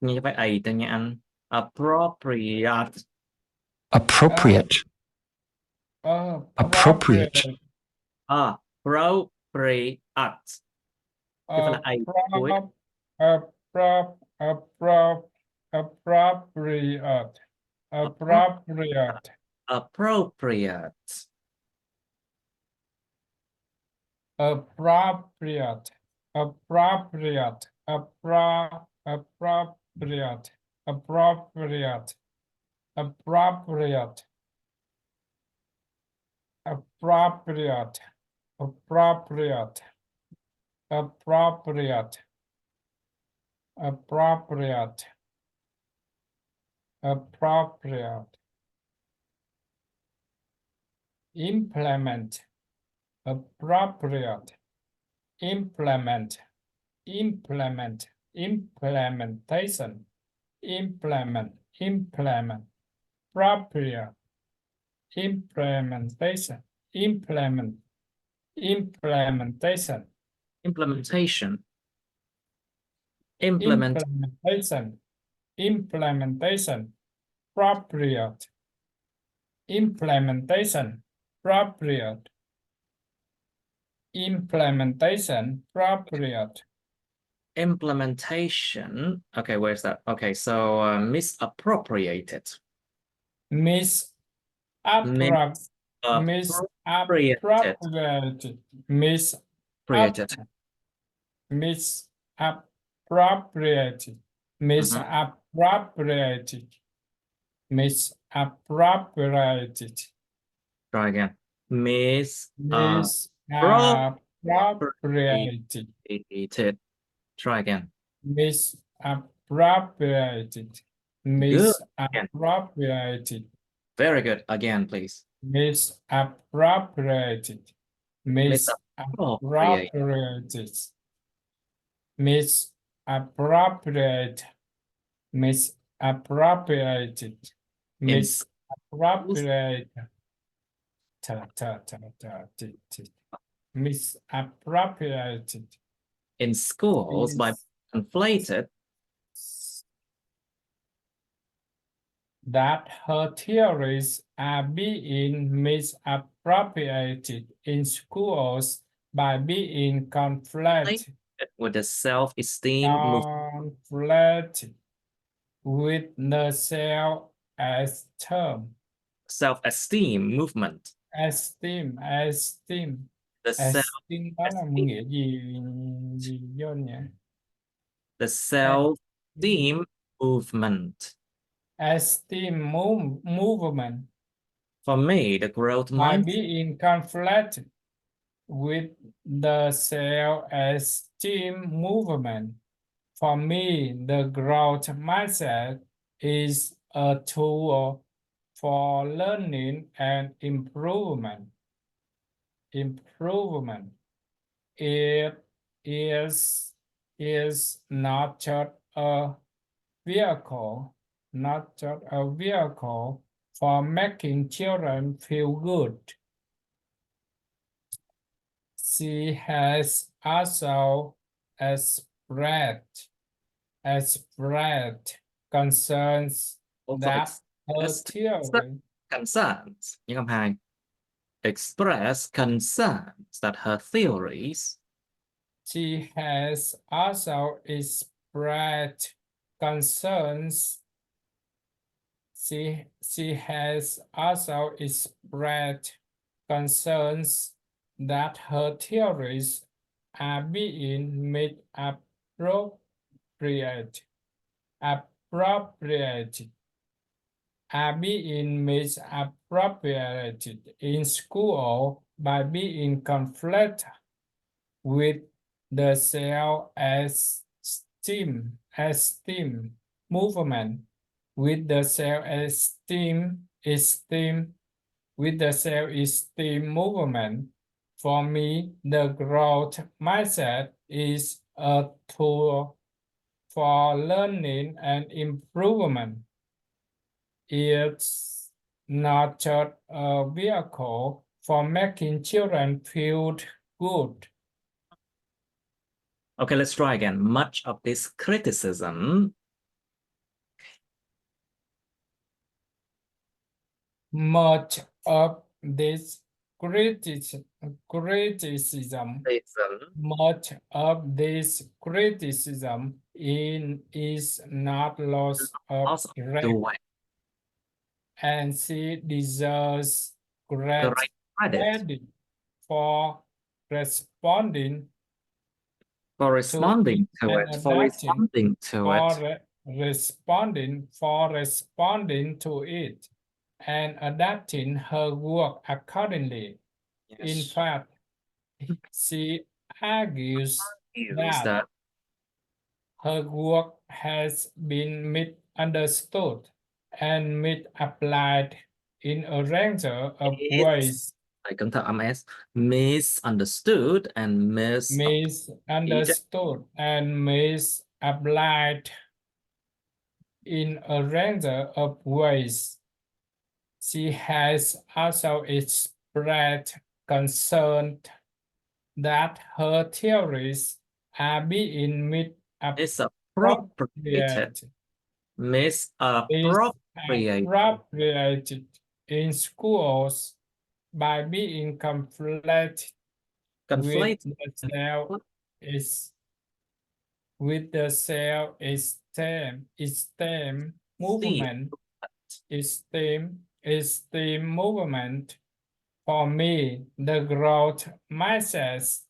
Như phải ấy tên nha anh. Appropriate. Appropriate. Appropriate. Appropriate. Chứ phải là ấy cuối. Appropriate. Appropriate. Appropriate. Appropriate. Appropriate. Appropriate. Appropriate. Appropriate. Appropriate. Appropriate. Appropriate. Appropriate. Appropriate. Implement. Appropriate. Implement. Implement. Implementation. Implement. Implement. Appropriate. Implementation. Implement. Implementation. Implementation. Implementation. Implementation. Appropriate. Implementation. Appropriate. Implementation. Appropriate. Implementation. Okay, where's that? Okay, so misappropriated. Misappropriated. Misappropriated. Misappropriated. Misappropriated. Misappropriated. Try again. misappropriated. Try again. Misappropriated. Misappropriated. Very good. Again, please. Misappropriated. Misappropriated. Misappropriated. Misappropriated. Misappropriated. Misappropriated. In schools, by conflated. That her theories are being misappropriated in schools by being conflated with the self-esteem movement. Conflated with the self-esteem. Self-esteem movement. Esteem. The Esteem đó là một nghĩa gì John nhỉ? The self-esteem movement. Esteem movement. For me, the growth By mindset being conflated with the self-esteem movement. For me, the growth mindset is a tool for learning and improvement. It is not just a vehicle, for making children feel good. She has also expressed concerns that her theory concerns. Những câu 2. Express concerns that her theories. She has also expressed concerns. She has also expressed concerns that her theories are being made appropriate. Are being misappropriated in school by being conflated with the self-esteem movement, with the self-esteem movement. For me, the growth mindset is a tool for learning and improvement. It's not just a vehicle for making children feel good. Okay, let's try again. Much of this criticism Much of this criticism is not lost of the way. And she deserves great credit for responding to it. Responding to it and adapting her work accordingly. Yes. In fact, she argues that her work has been misunderstood and misapplied in a range of ways. Cẩn thận âm S. Misunderstood and Misunderstood and misapplied in a range of ways. She has also expressed concern that her theories are being misappropriated in schools by being conflated with the self-esteem movement. Esteem movement. For me, the growth mindset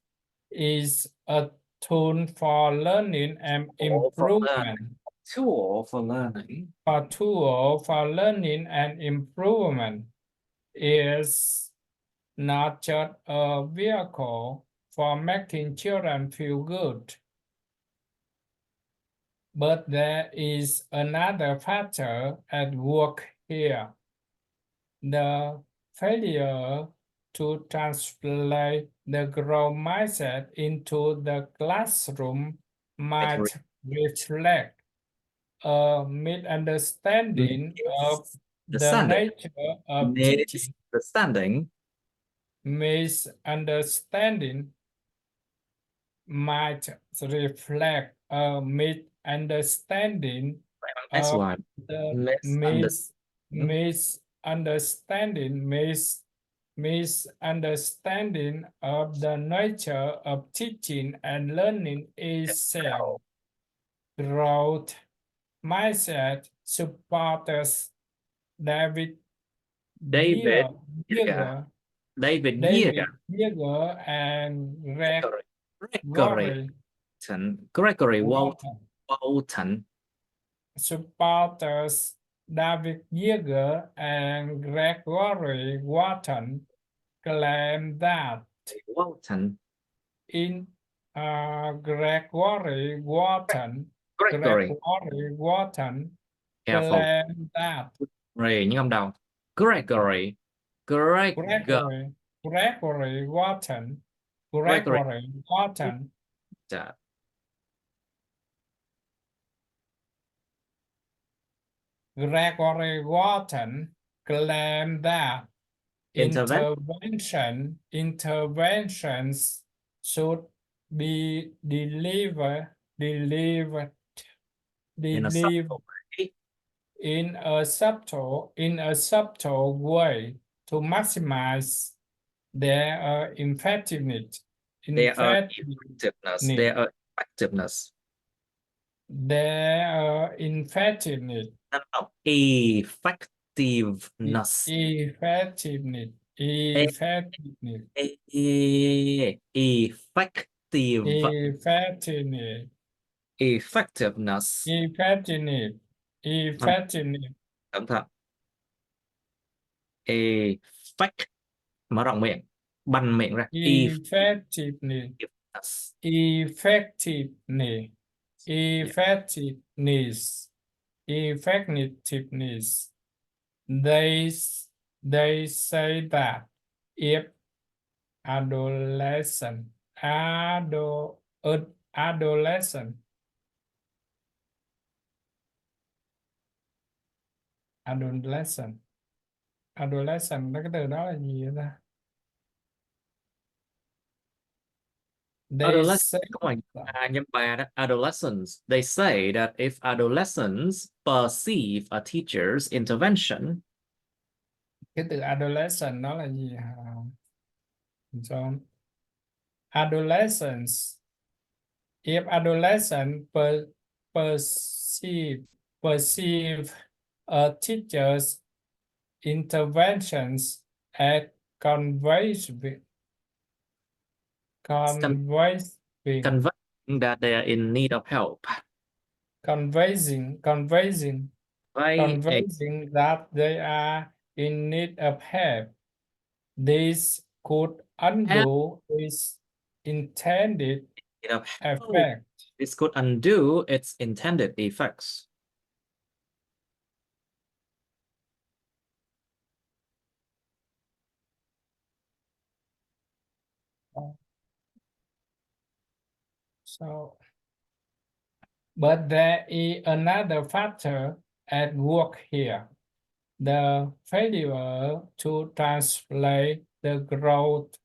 is a tool for learning and improvement. Tool for learning. A tool for learning and improvement is not just a vehicle for making children feel good. But there is another factor at work here. The failure to translate the growth mindset into the classroom might reflect a misunderstanding of the nature of teaching. Misunderstanding might reflect a misunderstanding Next of one. the misunderstanding of the nature of teaching and learning itself. Growth mindset supporters David Yeager and Gregory Walton. Supporters David Yeager and Gregory Walton claim that Gregory Walton claim that những âm đầu. Gregory Walton Dạ. Gregory Walton claimed that interventions should be delivered in a subtle way to maximize their effectiveness. Their effectiveness. Cẩn thận. Mở rộng miệng, bằn miệng ra. Effectiveness. They say that if adolescent nó cái từ đó là gì vậy ta? Adolescents. They say that if adolescents perceive a teacher's intervention. Cái từ adolescent nó là gì hả? John? Adolescents. If adolescent perceive a teacher's interventions as conveying that they are in need of help. Conveying that they are in need of help. This could undo its intended effect. This could undo its intended effects. But there is another factor at work here. The failure to translate the growth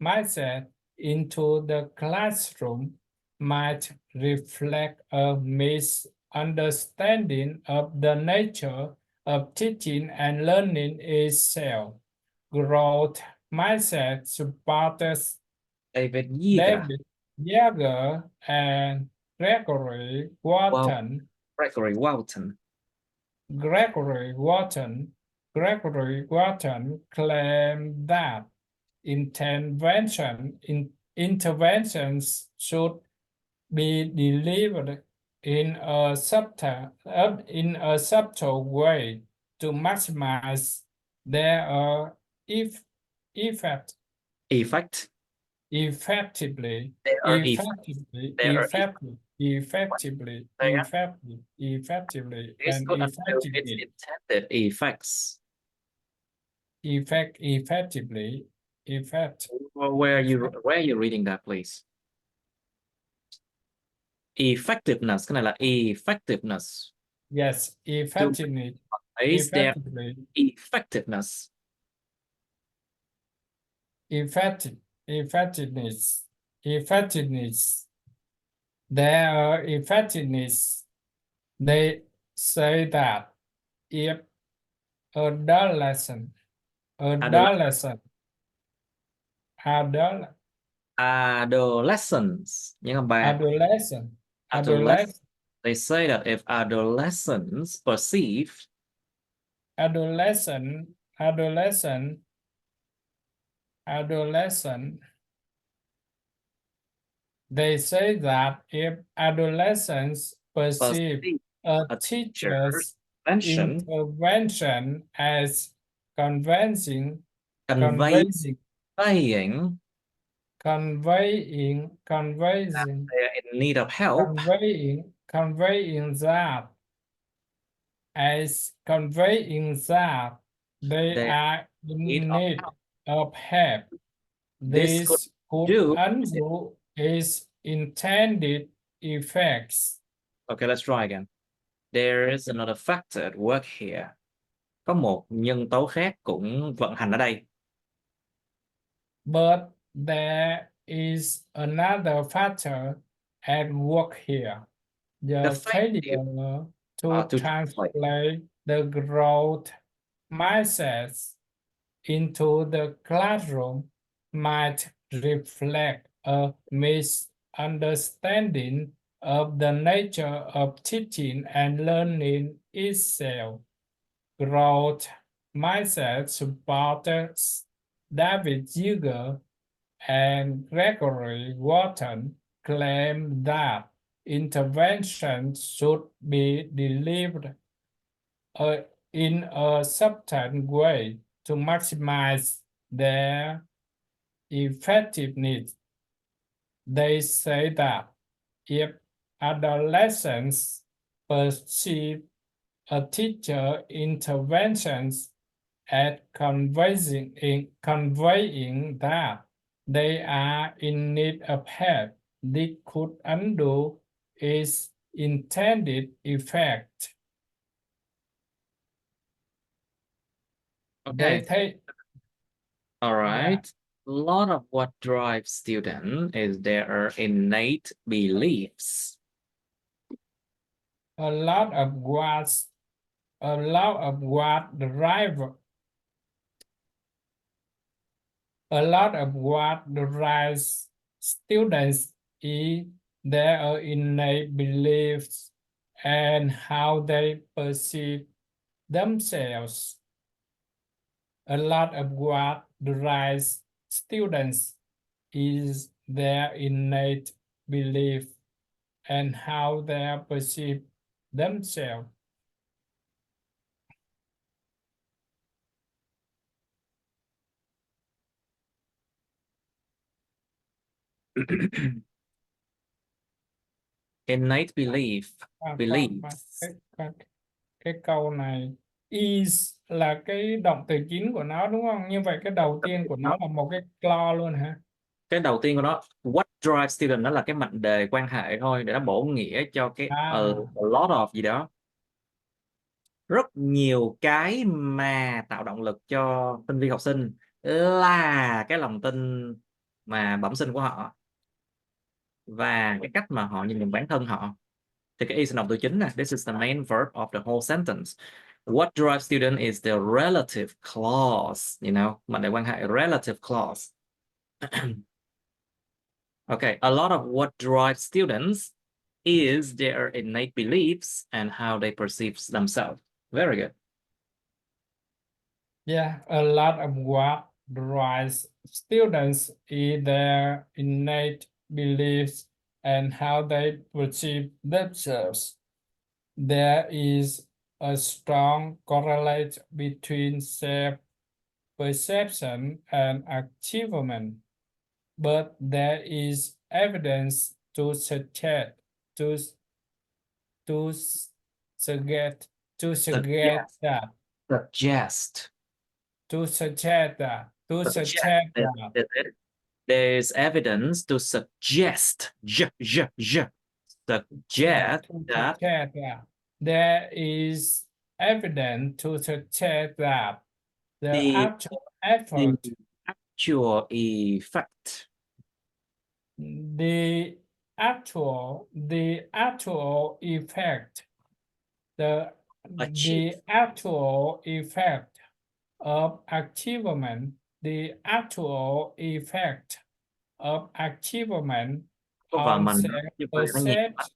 mindset into the classroom might reflect a misunderstanding of the nature of teaching and learning itself. Growth mindset supporters David Yeager and Gregory Walton claim that interventions should be delivered in a subtle way to maximize their effectiveness. Effect. effectively, There are effectively, There are effectively, There. effectively, This and could undo its effectively, intended effects. effectively, Well, where are you reading that, please? Effectiveness, cái này là effectiveness. yes, effectively, Is there effectively, effectiveness? effectiveness, their effectiveness. They say that if adolescent, Adolescence, nhưng mà bà adolescent, they say that if adolescents perceive adolescent, they say that if adolescents perceive a teacher's intervention as convincing, conveying conveying they are in need of help, conveying that they They are in need of help. This This could do- undo its intended effects. Okay, let's try again. There is another factor at work here. Có một nhân tố khác cũng vận hành ở đây. But there is another factor at work here. The failure to translate the growth mindsets into the classroom might reflect a misunderstanding of the nature of teaching and learning itself. Growth mindset supporters David Ziegler and Gregory Wharton claim that intervention should be delivered in a subtle way to maximize their effectiveness. They say that if adolescents perceive a teacher interventions at conveying that they are in need of help, this could undo its intended effect. Okay. All right. A lot of what drives students is their innate beliefs. A lot of what drives students is their innate beliefs and how they perceive themselves. A lot of what drives students is their innate belief and how they perceive themselves. Innate beliefs. Cái câu này is là cái động từ chính của nó đúng không? Như vậy cái đầu tiên của nó là một cái clause luôn hả? Cái đầu tiên của nó, what drives student, đó là cái mệnh đề quan hệ thôi, để nó bổ nghĩa cho cái a lot of gì đó. Rất nhiều cái mà tạo động lực cho sinh viên học sinh là cái lòng tin mà bẩm sinh của họ và cái cách mà họ nhìn nhận bản thân họ. Thì cái is là động từ chính nè. This is the main verb of the whole sentence. What drives student is the relative clause, mệnh đề quan hệ, relative clause. Okay, a lot of what drives students is their innate beliefs and how they perceive themselves. Very good. Yeah, a lot of what drives students is their innate beliefs and how they perceive themselves. There is a strong correlate between perception and achievement, but there is evidence to suggest to suggest that Suggest. to suggest that to Suggest. suggest that There's evidence to suggest. Suggest to that suggest that there is evidence to suggest that the the actual effort, actual effect the actual effect, the achieved actual effect of achievement, the actual effect of achievement có vào on mình như vậy nó nghe self-perception,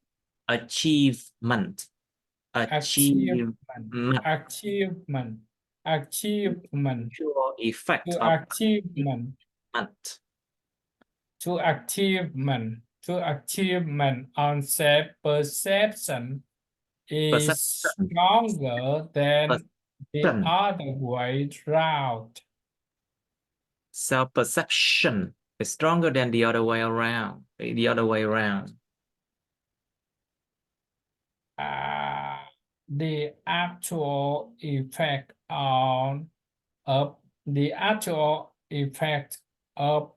achievement achievement, achievement actual effect to of achievement, to achievement on self-perception is stronger than the other way round. self-perception is stronger than the other way around. The other way around. The actual effect of the actual effect of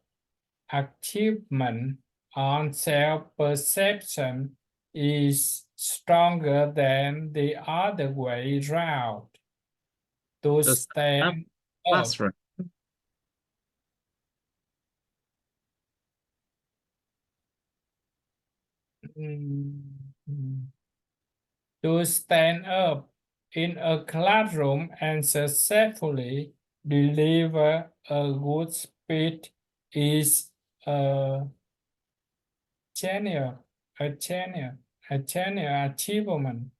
achievement on self-perception is stronger than the other way round. To stand up. Classroom. To stand up in a classroom and successfully deliver a good speech is a genuine achievement, a genuine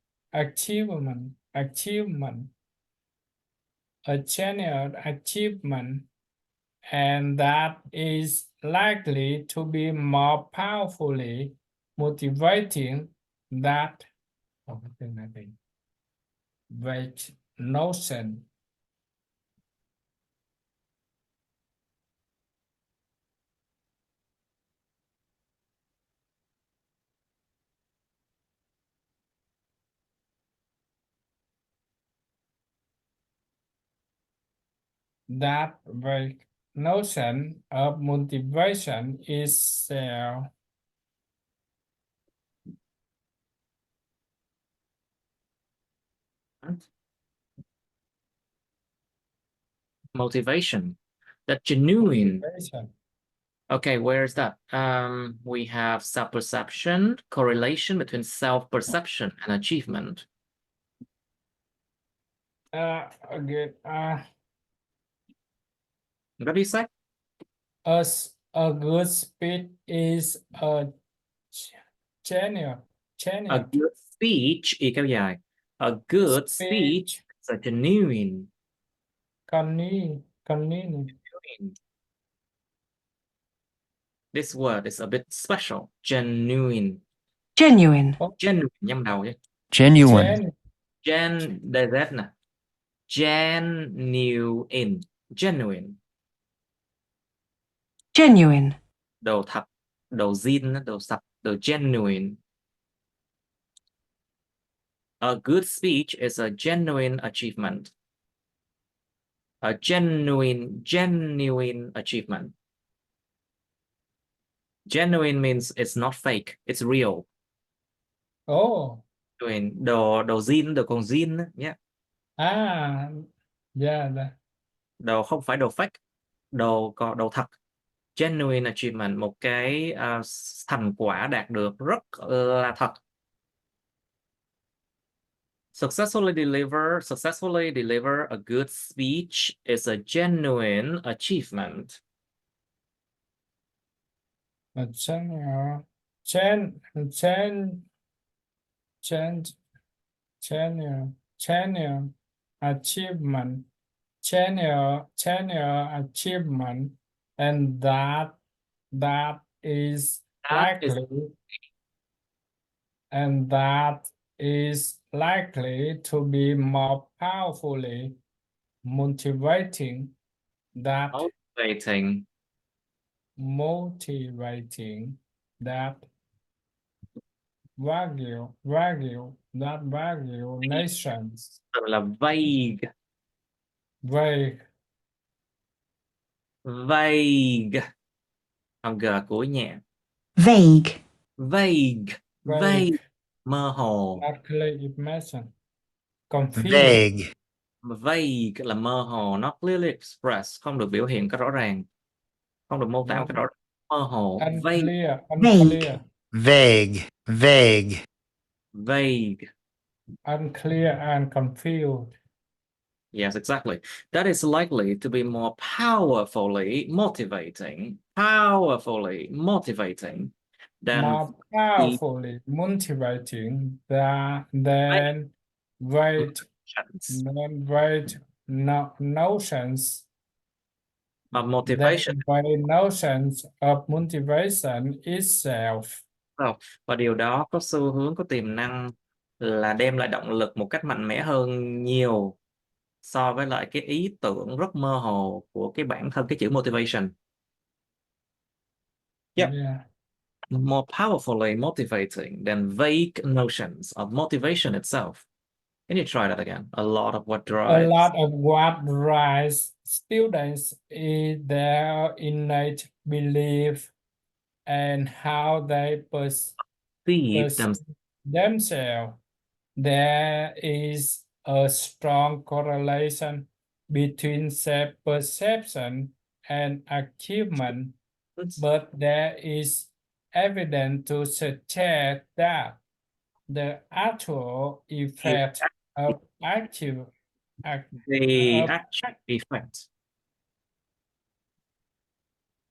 achievement, and that is likely to be more powerfully motivating that vague notion. That vague notion of motivation is Motivation. That genuine. motivation. Okay, where is that? We have self-perception, correlation between self-perception and achievement. Again, What do you say? a good speech is a genuine. A good speech, y kéo dài. A good speech is a genuine. Convenient. This word is a bit special. Genuine. Genuine. Genuine nhâm đầu chứ. Genuine. DZ nè. Genuine. Genuine. Genuine. Đồ thật. Đồ zin, đồ sạch, đồ genuine. A good speech is a genuine achievement. A genuine achievement. Genuine means it's not fake, it's real. Oh. Đồ zin, đồ còn zin nhé. Yeah. Đồ không phải đồ fake, đồ thật. Genuine achievement, một cái thành quả đạt được rất là thật. Successfully deliver a good speech is a genuine achievement. A genuine achievement, achievement, and that is likely to be more powerfully motivating that motivating, motivating, that value, that value nations, rồi là vague, vague, vague, âm g cuối nhẹ, vague, vague, vague, mơ hồ, not clear information, confused, vague, vague là mơ hồ, not clearly expressed, không được biểu hiện cách rõ ràng, không được mô tả một cách rõ ràng, mơ hồ, vague, unclear, Vague. vague, vague, vague. unclear and confused. Yes, exactly. That is likely to be more powerfully motivating than More powerfully motivating than vague notions of motivation. than vague notions of motivation itself. Và điều đó có xu hướng, có tiềm năng là đem lại động lực một cách mạnh mẽ hơn nhiều so với lại cái ý tưởng rất mơ hồ của cái bản thân cái chữ motivation. Yep. Yeah. More powerfully motivating than vague notions of motivation itself. Can you try that again? A lot of what A drives. lot of what drives students is their innate belief and how they Perceive them. themselves. There is a strong correlation between self-perception and achievement, but there is evidence to suggest that the actual effect of The actual effect.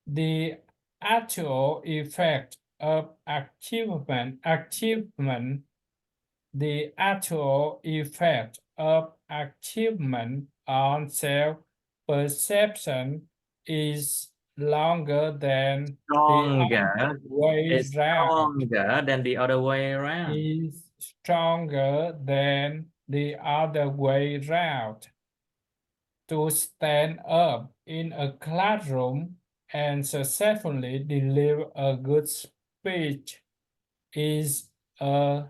the actual effect of achievement, the actual effect of achievement on self-perception is longer than Stronger the way is round. stronger than the other way around. Is stronger than the other way round. To stand up in a classroom and successfully deliver a good speech is a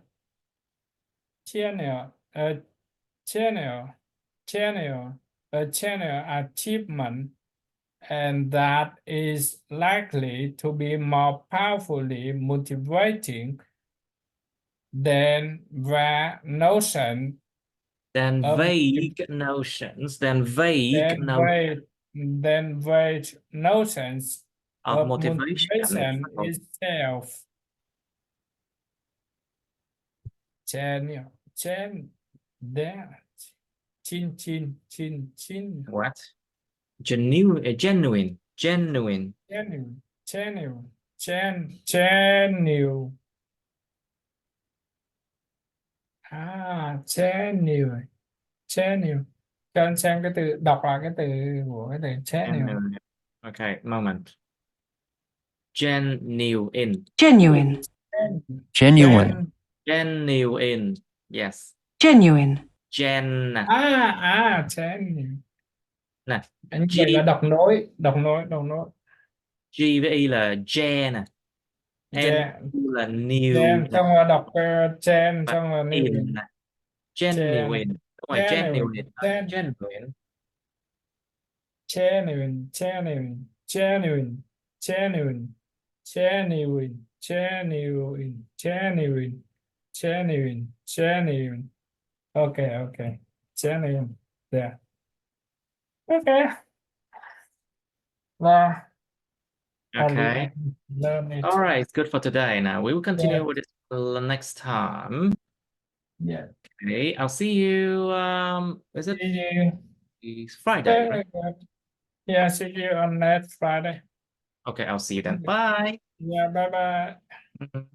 channel achievement, and that is likely to be more powerfully motivating than the notion Then of vague notions, then vague notions than vague notions of of motivation itself. Channel, that, chin. What? Genuine. Channel. Channel. Cho anh xem cái từ, đọc lại cái từ của cái từ channel. Okay, moment. Genuine. Genuine. Genuine. Genuine. Yes. Genuine. Gen. Channel. Nè. Anh vậy là đọc nối. G với I là gen. N là new. Xong rồi đọc chen, xong rồi In. Genuine. Đúng rồi, genuine. Genuine. Okay. Genuine. Yeah. Okay. Well, Okay. learn it. All right, it's good for today. Now we will continue Yeah. with it next time. Yeah. Okay, I'll see you. Is it See you. it's Friday, right? Yeah, see you on next Friday. Okay, I'll see you then. Bye. Yeah, bye. Mhm.